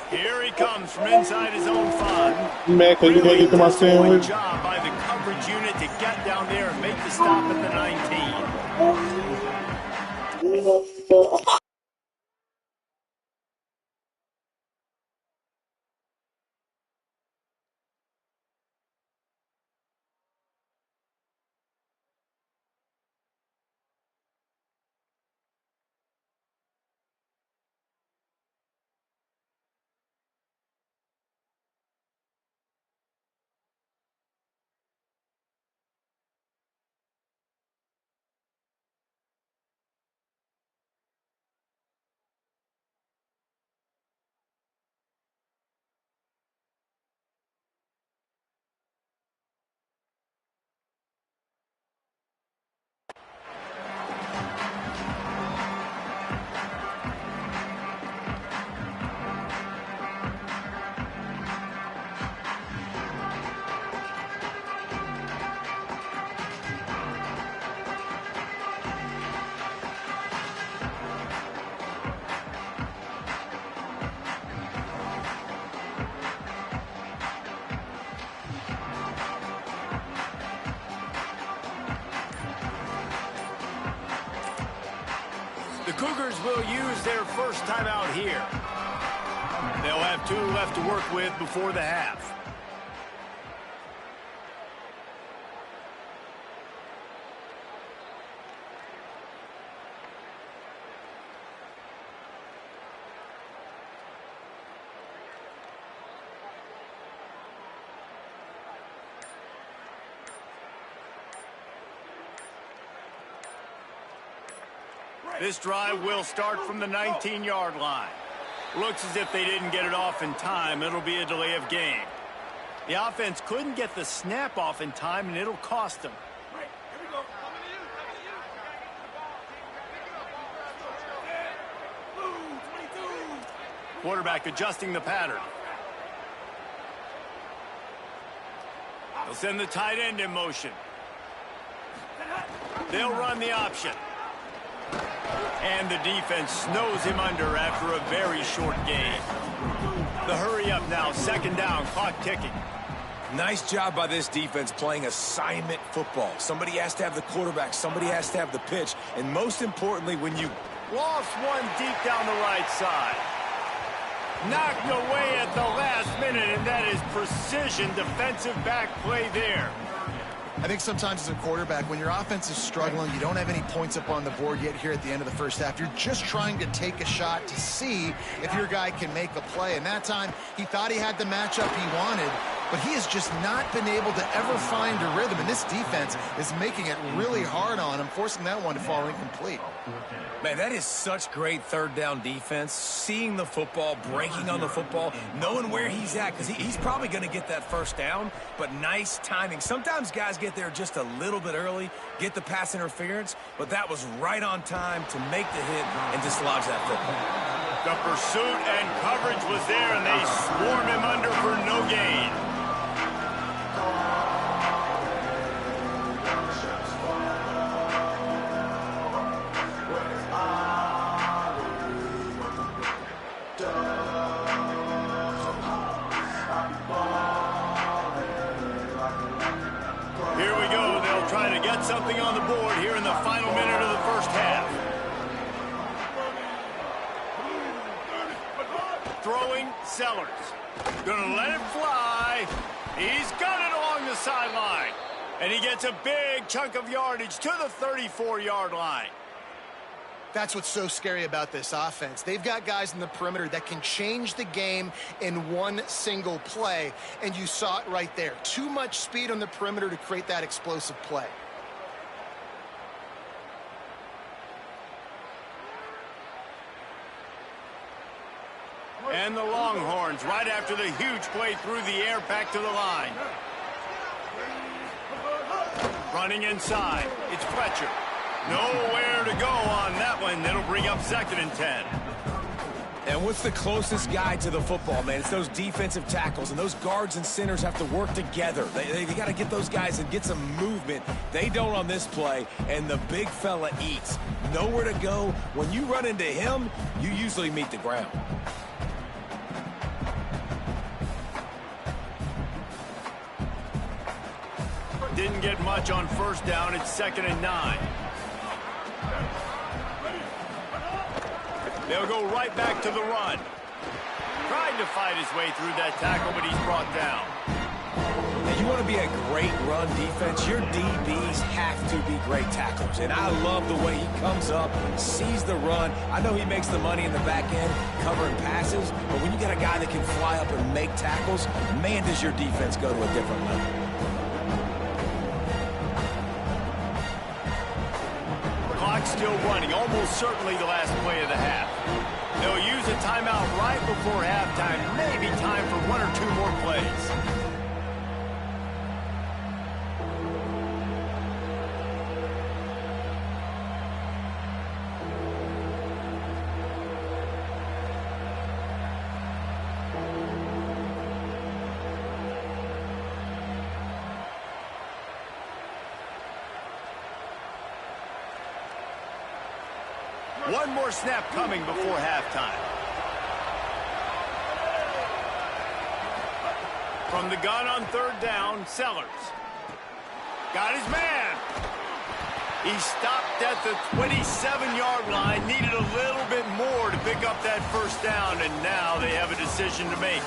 Here he comes from inside his own 5. Man, can you get to my sandwich? Job by the coverage unit to get down there and make the stop at the 19. Cougars will use their first timeout here. They'll have 2 left to work with before the half. This drive will start from the 19-yard line. Looks as if they didn't get it off in time. It'll be a delay of game. The offense couldn't get the snap off in time, and it'll cost them. Quarterback adjusting the pattern. They'll send the tight end in motion. They'll run the option. And the defense snows him under after a very short gain. The hurry up now, 2nd down, clock ticking. Nice job by this defense playing assignment football. Somebody has to have the quarterback, somebody has to have the pitch, and most importantly, when you lost one deep down the right side. Knocked away at the last minute, and that is precision defensive back play there. I think sometimes as a quarterback, when your offense is struggling, you don't have any points up on the board yet here at the end of the first half. You're just trying to take a shot to see if your guy can make a play. And that time, he thought he had the matchup he wanted, but he has just not been able to ever find a rhythm. And this defense is making it really hard on him, forcing that one to fall incomplete. Man, that is such great 3rd down defense. Seeing the football, breaking on the football, knowing where he's at, because he's probably going to get that 1st down, but nice timing. Sometimes guys get there just a little bit early, get the pass interference, but that was right on time to make the hit and dislodge that football. The pursuit and coverage was there, and they swarm him under for no gain. Here we go. They'll try to get something on the board here in the final minute of the first half. Throwing Sellers. Gonna let it fly. He's got it along the sideline. And he gets a big chunk of yardage to the 34-yard line. That's what's so scary about this offense. They've got guys in the perimeter that can change the game in one single play, and you saw it right there. Too much speed on the perimeter to create that explosive play. And the Longhorns right after the huge play through the air back to the line. Running inside. It's Fletcher. Nowhere to go on that one. That'll bring up 2nd and 10. And what's the closest guy to the football, man? It's those defensive tackles, and those guards and centers have to work together. They got to get those guys and get some movement. They don't on this play, and the big fella eats. Nowhere to go. When you run into him, you usually meet the ground. Didn't get much on 1st down. It's 2nd and 9. They'll go right back to the run. Tried to fight his way through that tackle, but he's brought down. Now, you want to be a great run defense, your DBs have to be great tacklers. And I love the way he comes up, sees the run. I know he makes the money in the back end covering passes, but when you got a guy that can fly up and make tackles, man, does your defense go to a different level. Still running, almost certainly the last play of the half. They'll use a timeout right before halftime, maybe time for 1 or 2 more plays. One more snap coming before halftime. From the gun on 3rd down, Sellers. Got his man. He stopped at the 27-yard line, needed a little bit more to pick up that first down, and now they have a decision to make.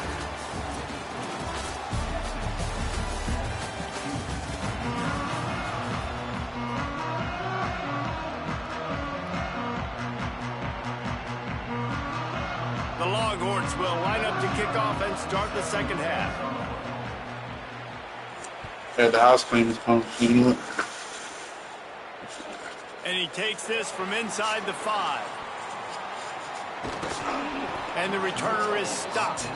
The Longhorns will line up to kick off and start the second half. And the ice cream is coming. And he takes this from inside the 5. And the returner is stopped.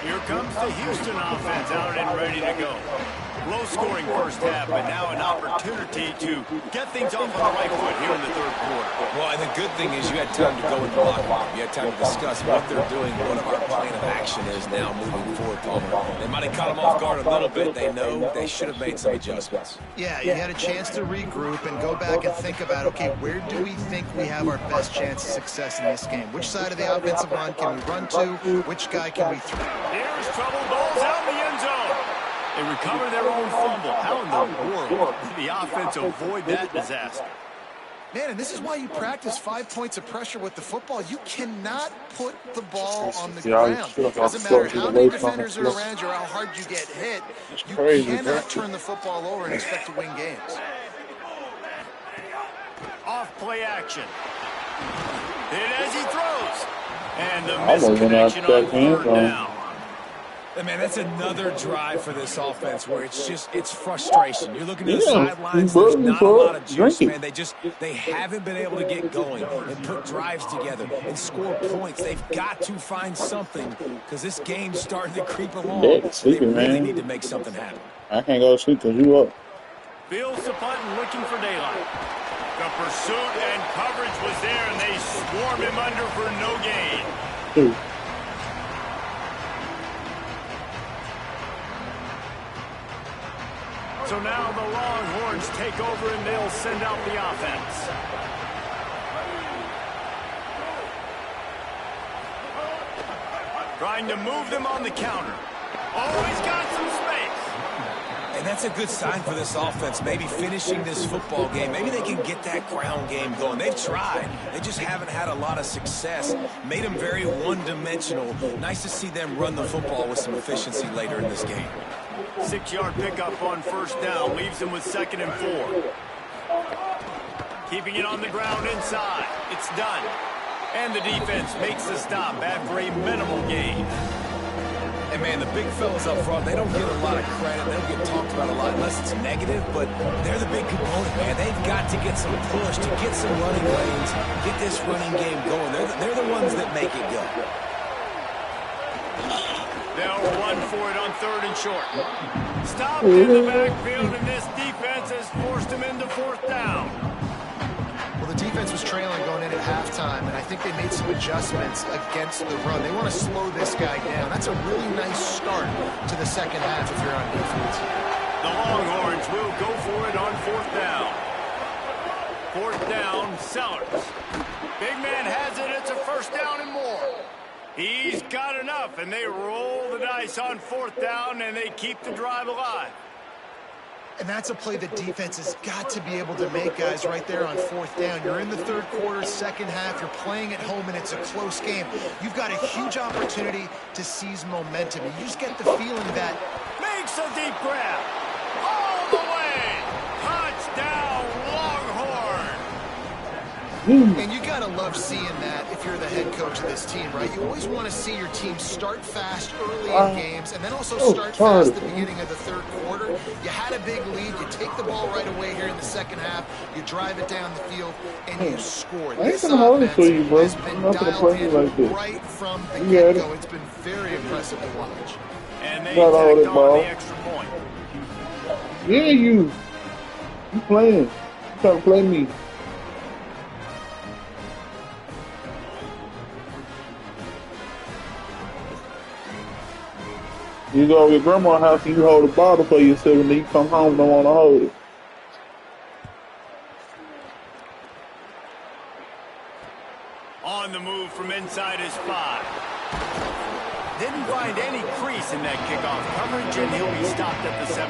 Here comes the Houston offense out and ready to go. Low-scoring first half, but now an opportunity to get things off on the right foot here in the third quarter. Well, and the good thing is you had time to go in the locker room. You had time to discuss what they're doing, what our plan of action is now moving forward, Palmer. They might have caught them off guard a little bit. They know they should have made some adjustments. Yeah, you had a chance to regroup and go back and think about, okay, where do we think we have our best chance of success in this game? Which side of the offensive line can we run to? Which guy can we throw? Here's trouble. Ball's out in the end zone. They recover their own fumble. How in the world did the offense avoid that disaster? Man, and this is why you practice 5 points of pressure with the football. You cannot put the ball on the ground. It doesn't matter how many defenders are around you or how hard you get hit. You cannot turn the football over and expect to win games. Off play action. Hit as he throws. And the misconnection on third down. Man, that's another drive for this offense where it's frustration. You're looking at the sidelines, there's not a lot of juice, man. They haven't been able to get going and put drives together and score points. They've got to find something because this game's starting to creep along. They really need to make something happen. I can't go to sleep because you up. Fields the punt and looking for daylight. The pursuit and coverage was there, and they swarm him under for no gain. So now the Longhorns take over and they'll send out the offense. Trying to move them on the counter. Oh, he's got some space. And that's a good sign for this offense, maybe finishing this football game. Maybe they can get that ground game going. They've tried. They just haven't had a lot of success. Made them very one-dimensional. Nice to see them run the football with some efficiency later in this game. 6-yard pickup on first down leaves them with 2nd and 4. Keeping it on the ground inside. It's done. And the defense makes the stop after a minimal gain. And, man, the big fellas up front, they don't get a lot of credit. They don't get talked about a lot unless it's negative, but they're the big component, man. They've got to get some push, to get some running lanes, get this running game going. They're the ones that make it go. They'll run for it on 3rd and short. Stopped in the backfield, and this defense has forced him into 4th down. Well, the defense was trailing going in at halftime, and I think they made some adjustments against the run. They want to slow this guy down. That's a really nice start to the second half if you're on defense. The Longhorns will go for it on 4th down. 4th down, Sellers. Big man has it. It's a 1st down and more. He's got enough, and they roll the dice on 4th down, and they keep the drive alive. And that's a play the defense has got to be able to make, guys, right there on 4th down. You're in the 3rd quarter, second half. You're playing at home, and it's a close game. You've got a huge opportunity to seize momentum. You just get the feeling that... Makes a deep grab. All the way. Touchdown, Longhorn. And you got to love seeing that if you're the head coach of this team, right? You always want to see your team start fast early in games and then also start fast at the beginning of the 3rd quarter. You had a big lead. You take the ball right away here in the second half. You drive it down the field, and you score. This offense has been dialed in right from the get-go. It's been very impressive to watch. And they tacked on the extra point. Yeah, you playing. You trying to play me. You go to your grandma's house and you hold a bottle for yourself, and then you come home and don't want to hold it. On the move from inside his 5. Didn't find any crease in that kickoff coverage, and he'll be stopped at the 17.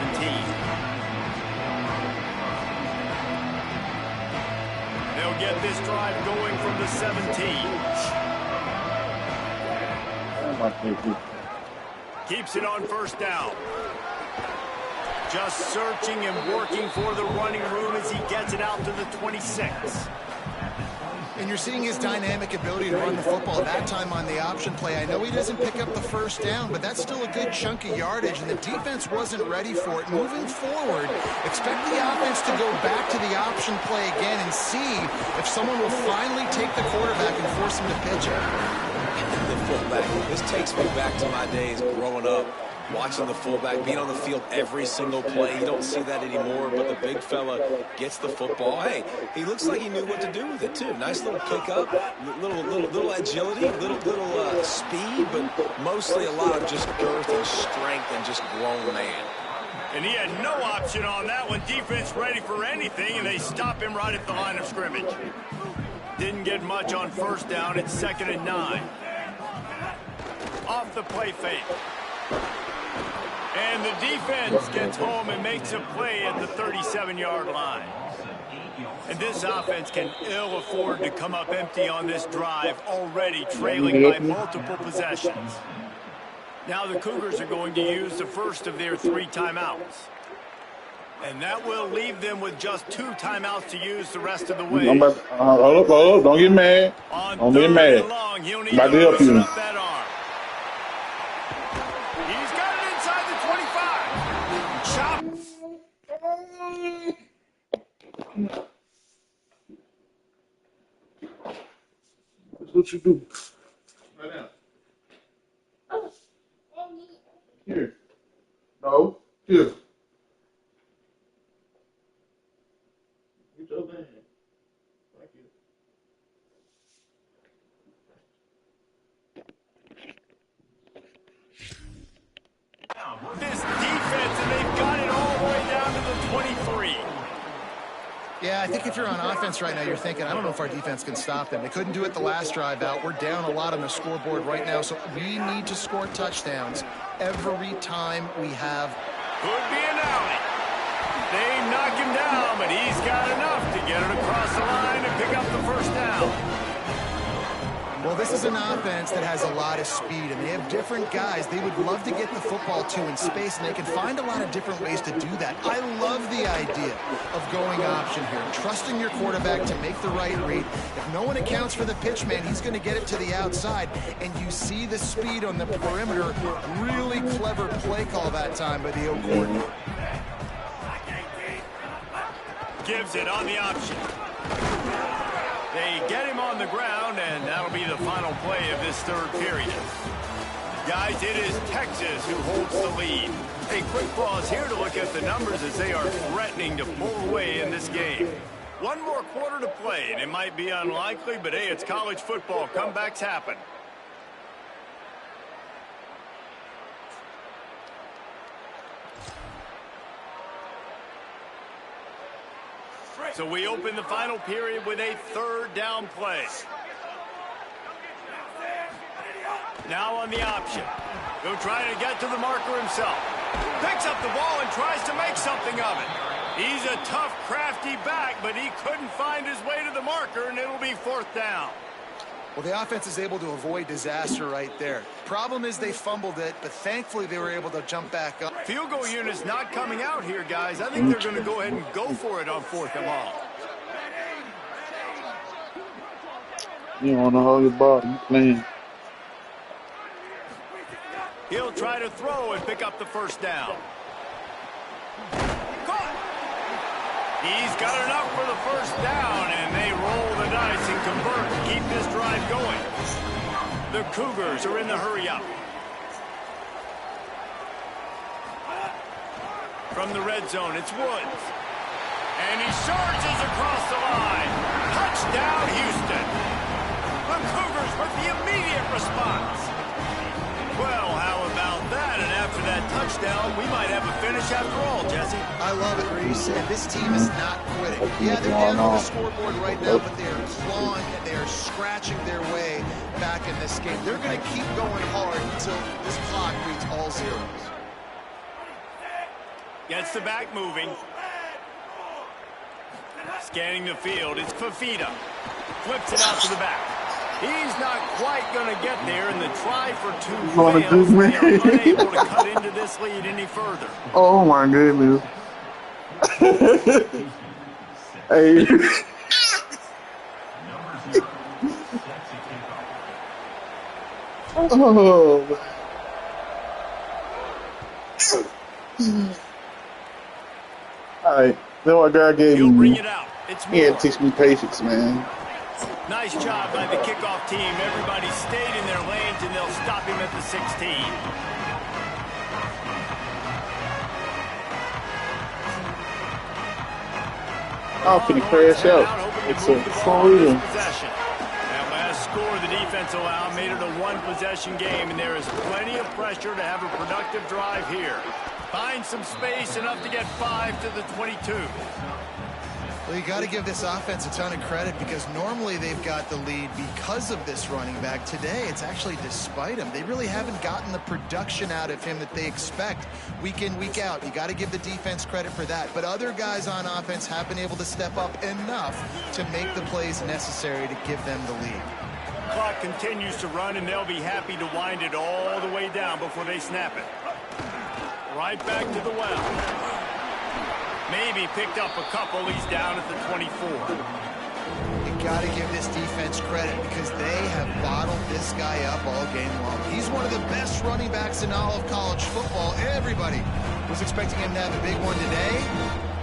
They'll get this drive going from the 17. Keeps it on first down. Just searching and working for the running room as he gets it out to the 26. And you're seeing his dynamic ability to run the football that time on the option play. I know he doesn't pick up the first down, but that's still a good chunk of yardage, and the defense wasn't ready for it. Moving forward, expect the offense to go back to the option play again and see if someone will finally take the quarterback and force him to pitch it. The fullback. This takes me back to my days growing up, watching the fullback, being on the field every single play. You don't see that anymore, but the big fella gets the football. Hey, he looks like he knew what to do with it, too. Nice little pickup, little agility, little speed, but mostly a lot of just girth and strength and just grown man. And he had no option on that one. Defense ready for anything, and they stop him right at the line of scrimmage. Didn't get much on first down. It's 2nd and 9. Off the play fake. And the defense gets home and makes a play at the 37-yard line. And this offense can ill afford to come up empty on this drive, already trailing by multiple possessions. Now the Cougars are going to use the first of their 3 timeouts. And that will leave them with just 2 timeouts to use the rest of the way. Hold up. Don't get mad. Don't get mad. Long, he'll need About to to help loosen you. up that arm. He's got it inside the 25. Chop. That's what you do. Right now. Here. No. Here. Get your man. Thank you. This defense, and they've got it all the way down to the 23. Yeah, I think if you're on offense right now, you're thinking, I don't know if our defense can stop them. They couldn't do it the last drive out. We're down a lot on the scoreboard right now, so we need to score touchdowns every time we have. Could be an alley. They knock him down, but he's got enough to get it across the line and pick up the first down. Well, this is an offense that has a lot of speed, and they have different guys they would love to get the football to in space, and they can find a lot of different ways to do that. I love the idea of going option here, trusting your quarterback to make the right read. If no one accounts for the pitch man, he's going to get it to the outside, and you see the speed on the perimeter. Really clever play call that time by the O coordinator. Gives it on the option. They get him on the ground, and that'll be the final play of this 3rd period. Guys, it is Texas who holds the lead. A quick pause here to look at the numbers as they are threatening to pull away in this game. 1 more quarter to play, and it might be unlikely, but hey, it's college football. Comebacks happen. So we open the final period with a 3rd down play. Now on the option. He'll try to get to the marker himself. Picks up the ball and tries to make something of it. He's a tough, crafty back, but he couldn't find his way to the marker, and it'll be 4th down. Well, the offense is able to avoid disaster right there. Problem is they fumbled it, but thankfully they were able to jump back up. Field goal unit's not coming out here, guys. I think they're going to go ahead and go for it on 4th and long. You don't want to hold your ball. You playing. He'll try to throw and pick up the first down. Caught. He's got enough for the first down, and they roll the dice and convert to keep this drive going. The Cougars are in the hurry-up. From the red zone, it's Woods. And he charges across the line. Touchdown, Houston. The Cougars with the immediate response. Well, how about that? And after that touchdown, first down, we might have a finish after all, Jesse. I love it, Reese. And this team is not quitting. Yeah, they're down on the scoreboard right now, but they're clawing and they're scratching their way back in this game. They're going to keep going hard until this clock reads all zeros. Gets the back moving. Scanning the field, it's Fafita. Flips it out to the back. He's not quite going to get there, and the try for two fails. They are unable to cut into this lead any further. Oh my goodness. Hey. Oh man. Alright, then what God gave He'll bring me. it out. It's He had Moore. to teach me patience, man. Nice job by the kickoff team. Everybody stayed in their lanes, and they'll stop him at the 16. How can he crash out? It's a reason. Possession. That last score the defense allowed made it a one-possession game, and there is plenty of pressure to have a productive drive here. Find some space, enough to get 5 to the 22. Well, you got to give this offense a ton of credit because normally they've got the lead because of this running back. Today, it's actually despite him. They really haven't gotten the production out of him that they expect week in, week out. You got to give the defense credit for that. But other guys on offense have been able to step up enough to make the plays necessary to give them the lead. Clock continues to run, and they'll be happy to wind it all the way down before they snap it. Right back to the well. Maybe picked up a couple. He's down at the 24. You got to give this defense credit because they have bottled this guy up all game long. He's one of the best running backs in all of college football. Everybody was expecting him to have a big one today.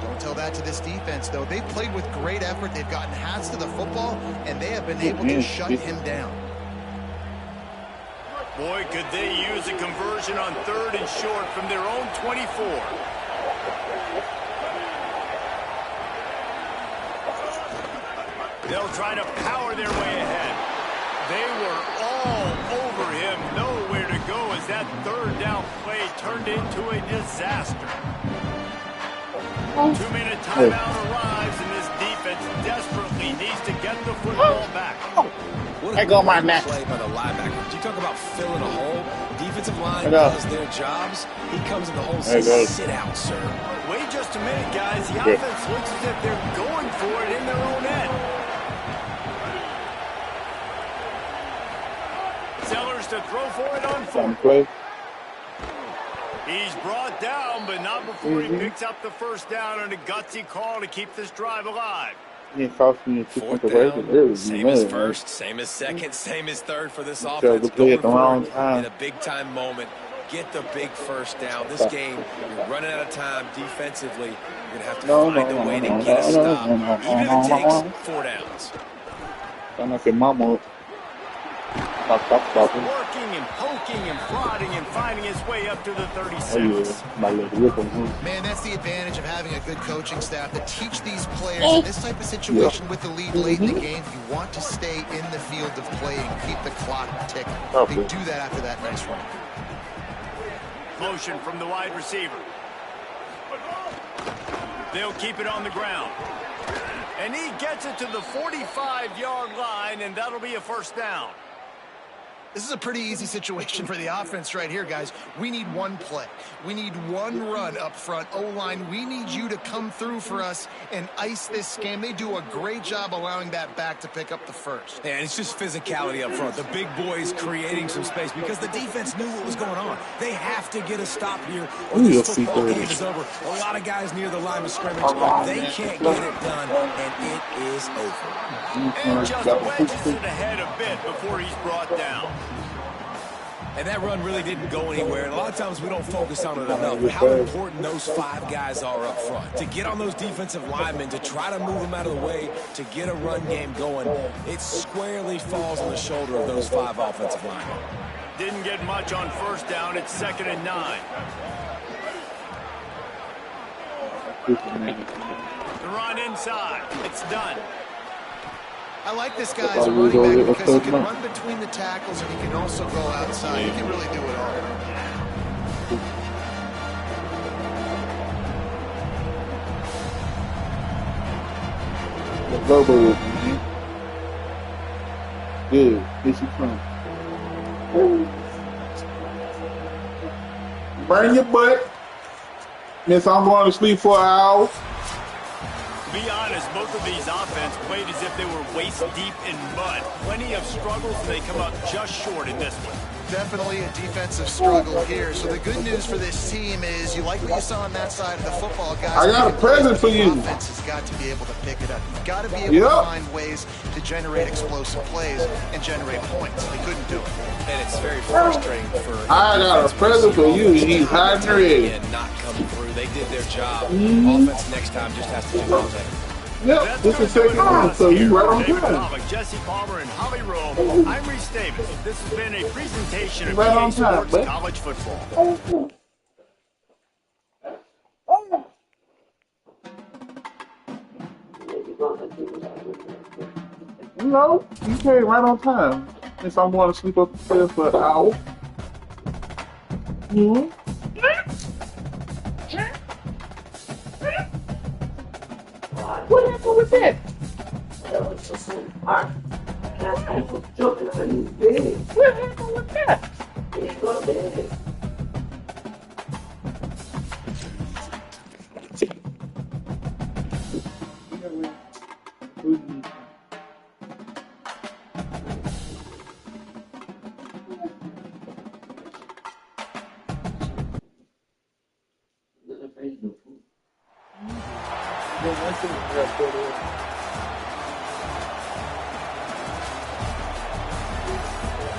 Don't tell that to this defense, though. They've played with great effort. They've gotten hats to the football, and they have been able to shut him down. Boy, could they use a conversion on 3rd and short from their own 24. They'll try to power their way ahead. They were all over him, nowhere to go as that 3rd down play turned into a disaster. 2-minute timeout arrives, and this defense desperately needs to get the football back. What a great play by the linebacker. You talk about filling a hole. Defensive line does their jobs. He comes in the hole and says, sit out, sir. Wait just a minute, guys. The offense looks as if they're going for it in their own end. Sellers to throw for it on 4th. He's brought down, but not before he picks up the first down and a gutsy call to keep this drive alive. 4th down, same as first, same as second, same as third for this offense. Going forward in a big-time moment. Get the big first down. This game, you're running out of time defensively. You're going to have to find a way to get a stop, even if it takes 4 downs. Working and poking and prodding and finding his way up to the 36. Man, that's the advantage of having a good coaching staff to teach these players in this type of situation with the lead late in the game. You want to stay in the field of play and keep the clock ticking. They do that after that nice run. Motion from the wide receiver. They'll keep it on the ground. And he gets it to the 45-yard line, and that'll be a first down. This is a pretty easy situation for the offense right here, guys. We need one play. We need one run up front. O-line, we need you to come through for us and ice this game. They do a great job allowing that back to pick up the first. Yeah, and it's just physicality up front. The big boys creating some space because the defense knew what was going on. They have to get a stop here or this football game is over. A lot of guys near the line of scrimmage, they can't get it done, and it is over. And just wedges it ahead a bit before he's brought down. And that run really didn't go anywhere. And a lot of times we don't focus on it enough. But how important those 5 guys are up front. To get on those defensive linemen, to try to move them out of the way, to get a run game going, it squarely falls on the shoulder of those 5 offensive linemen. Didn't get much on first down. It's 2nd and 9. The run inside. It's done. I like this guy as a running back because he can run between the tackles and he can also go outside. He can really do it all. Lobo, man. Good. This is fun. Burn your butt. Yes, I'm going to sleep for an hour. To be honest, both of these offense played as if they were waist deep in mud. Plenty of struggles, and they come up just short in this one. Definitely a defensive struggle here. So the good news for this team is you like what you saw on that side of the football, guys. I got a present for you. The offense has got to be able to pick it up. You've got to be able to find ways to generate explosive plays and generate points. They couldn't do it. And it's very frustrating for... I got a present for you. He's hiding already. And not coming through. They did their job. Offense next time just has to do well better. Yep, this is second one, so you right on time. Jesse Palmer and Holly Rowe. I'm Reese Davis. This has been a presentation of Right PA on time, Sports bud. College Football. No, you came right on time. Since I'm going to sleep upstairs for an hour. What happened with that? What happened with that?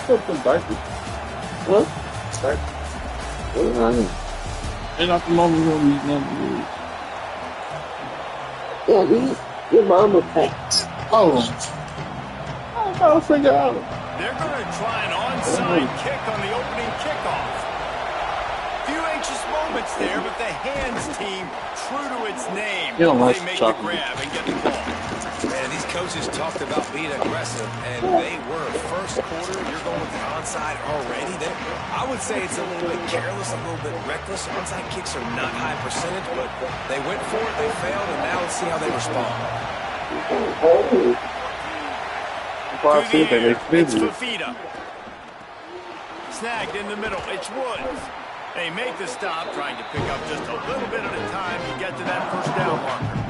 Something diapers. Huh? And at the moment, we don't need nothing. Yeah, these your mama packed. Oh. I gotta figure out. They're going to try an onside kick on the opening kickoff. Few anxious moments there, but the hands team, true to its name, You don't like they make the chocolate. grab and get the ball. Man, these coaches talked about being aggressive, and they were. First quarter, you're going with the onside already. I would say it's a little bit careless, a little bit reckless. Onside kicks are not high percentage, but they went for it, they failed, and now let's see how they respond. Before I see that, It's they busy. Fafita. Snagged in the middle. It's Woods. They make the stop, trying to pick up just a little bit at a time to get to that first down marker.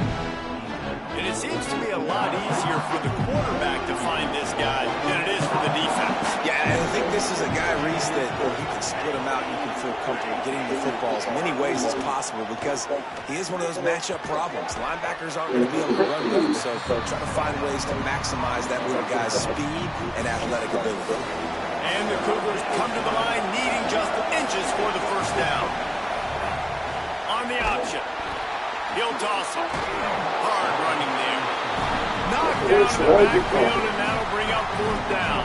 And it seems to be a lot easier for the quarterback to find this guy than it is for the defense. Yeah, and I think this is a guy, Reese, that you can split him out. You can feel comfortable getting the football as many ways as possible because he is one of those matchup problems. Linebackers aren't going to be able to run with him, so try to find ways to maximize that little guy's speed and athletic ability. And the Cougars come to the line needing just inches for the first down. On the option. He'll toss it. Hard running there. Knocked down to the backfield, and that'll bring up fourth down.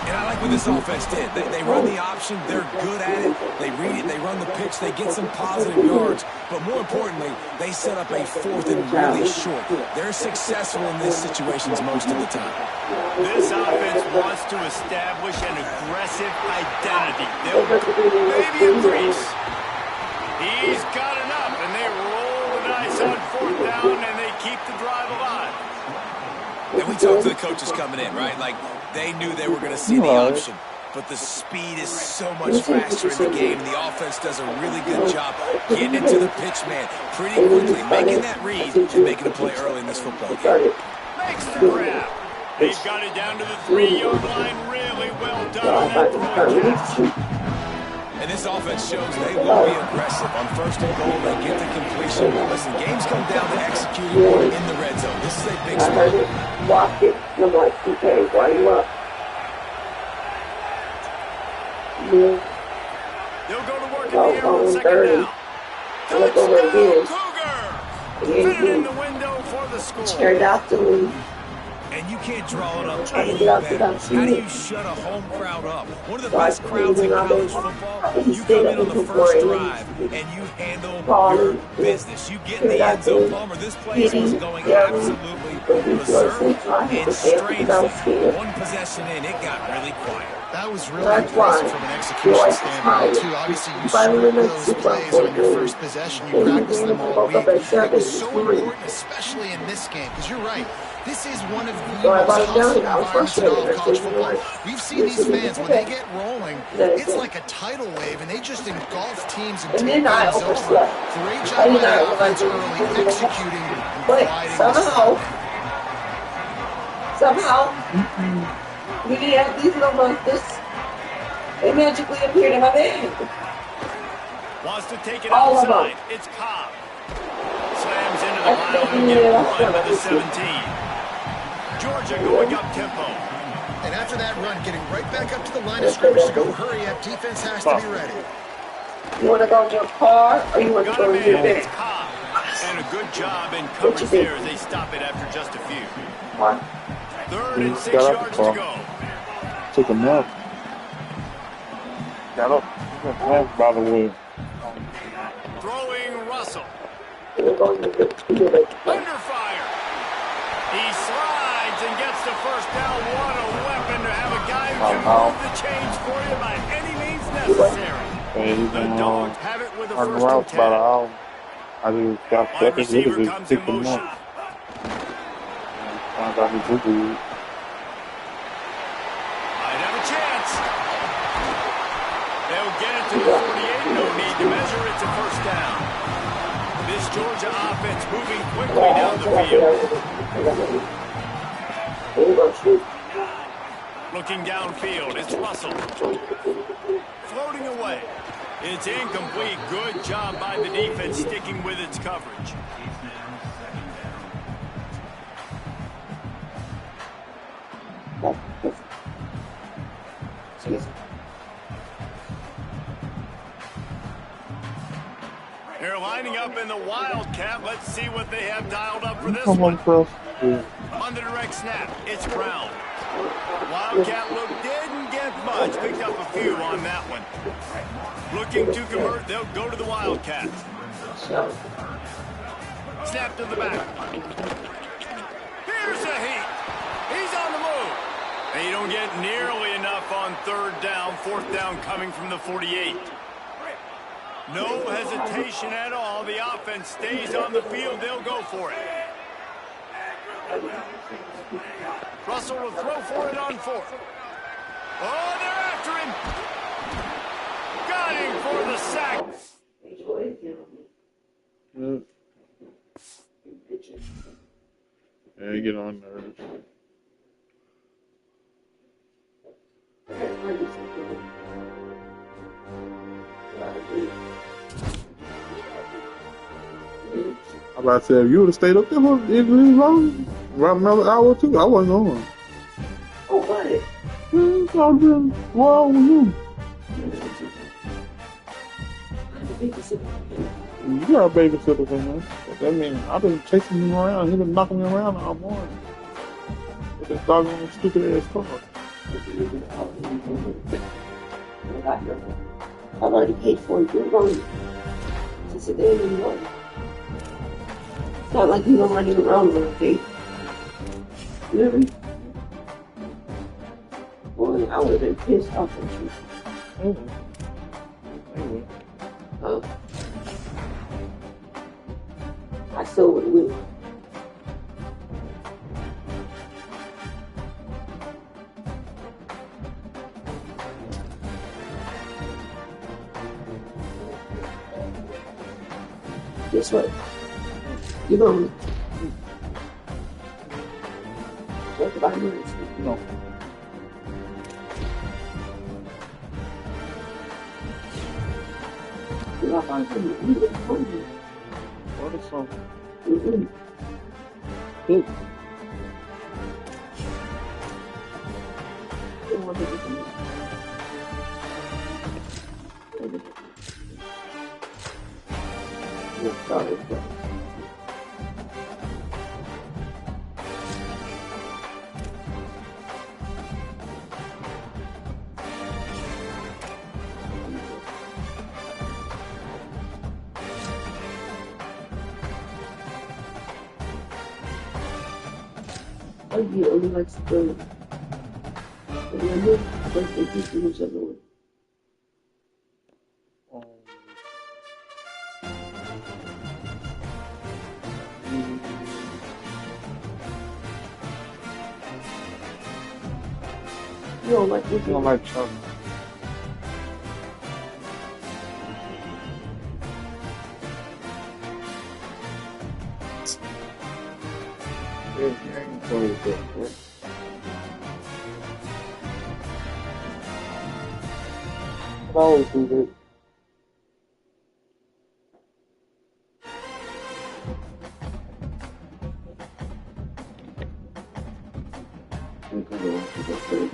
And I like what this offense did. They run the option. They're good at it. They read it. They run the pitch. They get some positive yards. But more importantly, they set up a fourth and really short. They're successful in these situations most of the time. This offense wants to establish an aggressive identity. They'll maybe increase. He's got enough, and they roll the dice on fourth down, and they keep the drive alive. And we talked to the coaches coming in, right? Like, they knew they were going to see the option. But the speed is so much faster in the game. The offense does a really good job getting into the pitch man pretty quickly, making that read and making a play early in this football game. Makes the grab. They've got it down to the 3-yard line. Really well done on that throw and catch. And this offense shows they will be aggressive. On first and goal, they get the completion. Listen, games come down to executing in the red zone. This is a big spot. Walk it. I'm like, okay, why you up? They'll go to work in the air on second down. Look over again. Cougar! Fit it in the window for the score. Turned out to me. And you can't draw it up Trying to any get out to better. that How do you field. shut a home crowd up? One of the best crowds in college football. You stayed come up in on the until first 4 a.m. drive and you handle Palmer, your business. You get in turned the out end zone, to Palmer. This place was going yeah, absolutely but we berserk. wasn't trying to And stay up without strangely, fear. one possession in, it got really quiet. That was really That's impressive why. from an You're execution like standpoint, tired. too. Obviously, you Finally, script let's those sit down plays for on your a first game. possession. You And you practice them all woke week. up at It 7, was so 3. important, especially in this game, because you're right. This is one of the So I most brought it down hostile and I was environments in all frustrated. of I college said, you know football. what? We've seen This these is fans, when they okay. get rolling, That's it's it. like a tidal wave, and they just engulf teams and And take then I games over. overslept. Great I job did by not the realize offense it was early, supposed to go. executing and But quieting this somehow, we have these little monsters. They magically appeared in my bed. Wants to take it All of them. outside. It's Cobb. Slams into the I pile think and we get need a to run have to the fun. 17. Georgia going up tempo. And after that run, getting right back up to the line of scrimmage to go hurry up. Defense has to be ready. You want to go in your car or you want to Got go him in your in. bed? It's Cobb. And a good job in What coverage you think? there as they stop it after just a few. What? 3rd and 6 Got out yards the to car. go. Took a nap. Got up. By the way. Throwing Russell. We're going to your bed. Under fire. He slides and gets the first down. What a weapon to have a guy who can move the chains for you by any means necessary. Hey, he's The Dogs have it with a running first around and for about 10. an hour. I just got Wide stuck. It's really receiver just comes in picking him motion. up. Found out he too good. Might have a chance. They'll get it to the 48. No need to measure. It's a first down. This Georgia offense moving quickly down the field. Here you go, shoot. Looking downfield. It's Russell. Floating away. It's incomplete. Good job by the defense sticking with its coverage. They're lining up in the Wildcat. Let's see what they have dialed up for this Come on, one. Cross. Yeah. On the direct snap, it's Brown. Wildcat look didn't get much. Picked up a few on that one. Looking to convert, they'll go to the Wildcat. Snap to the back. Here's a heat. He's on the move. They don't get nearly enough on 3rd down. 4th down coming from the 48. No hesitation at all. The offense stays on the field. They'll go for it. Russell will throw for it on 4th. Oh, they're after him. Got him for the sack. Yeah. Yeah, you get on nerves. I'm about to say, if you would have stayed up there for around another hour or two, I wasn't on. Oh, what? I would have been wrong with you. You got a babysitter for me. That means I've been chasing him around. He's been knocking me around all morning. With this doggone stupid ass car. I've already paid for it. You're going to sit there and run. It's not like you don't running around all day. Really? Boy, I would have been pissed off at you. Anyway. Huh? I still would win. Guess what? You're going to talk about yours. No. You're not going to you look hungry. What is something? Mm-mm. Hey. You want to do You're sorry, bro. Oh, you only likes to go. like they just lose everyone. You don't like this. You don't like Chuck. Always do this. You can go.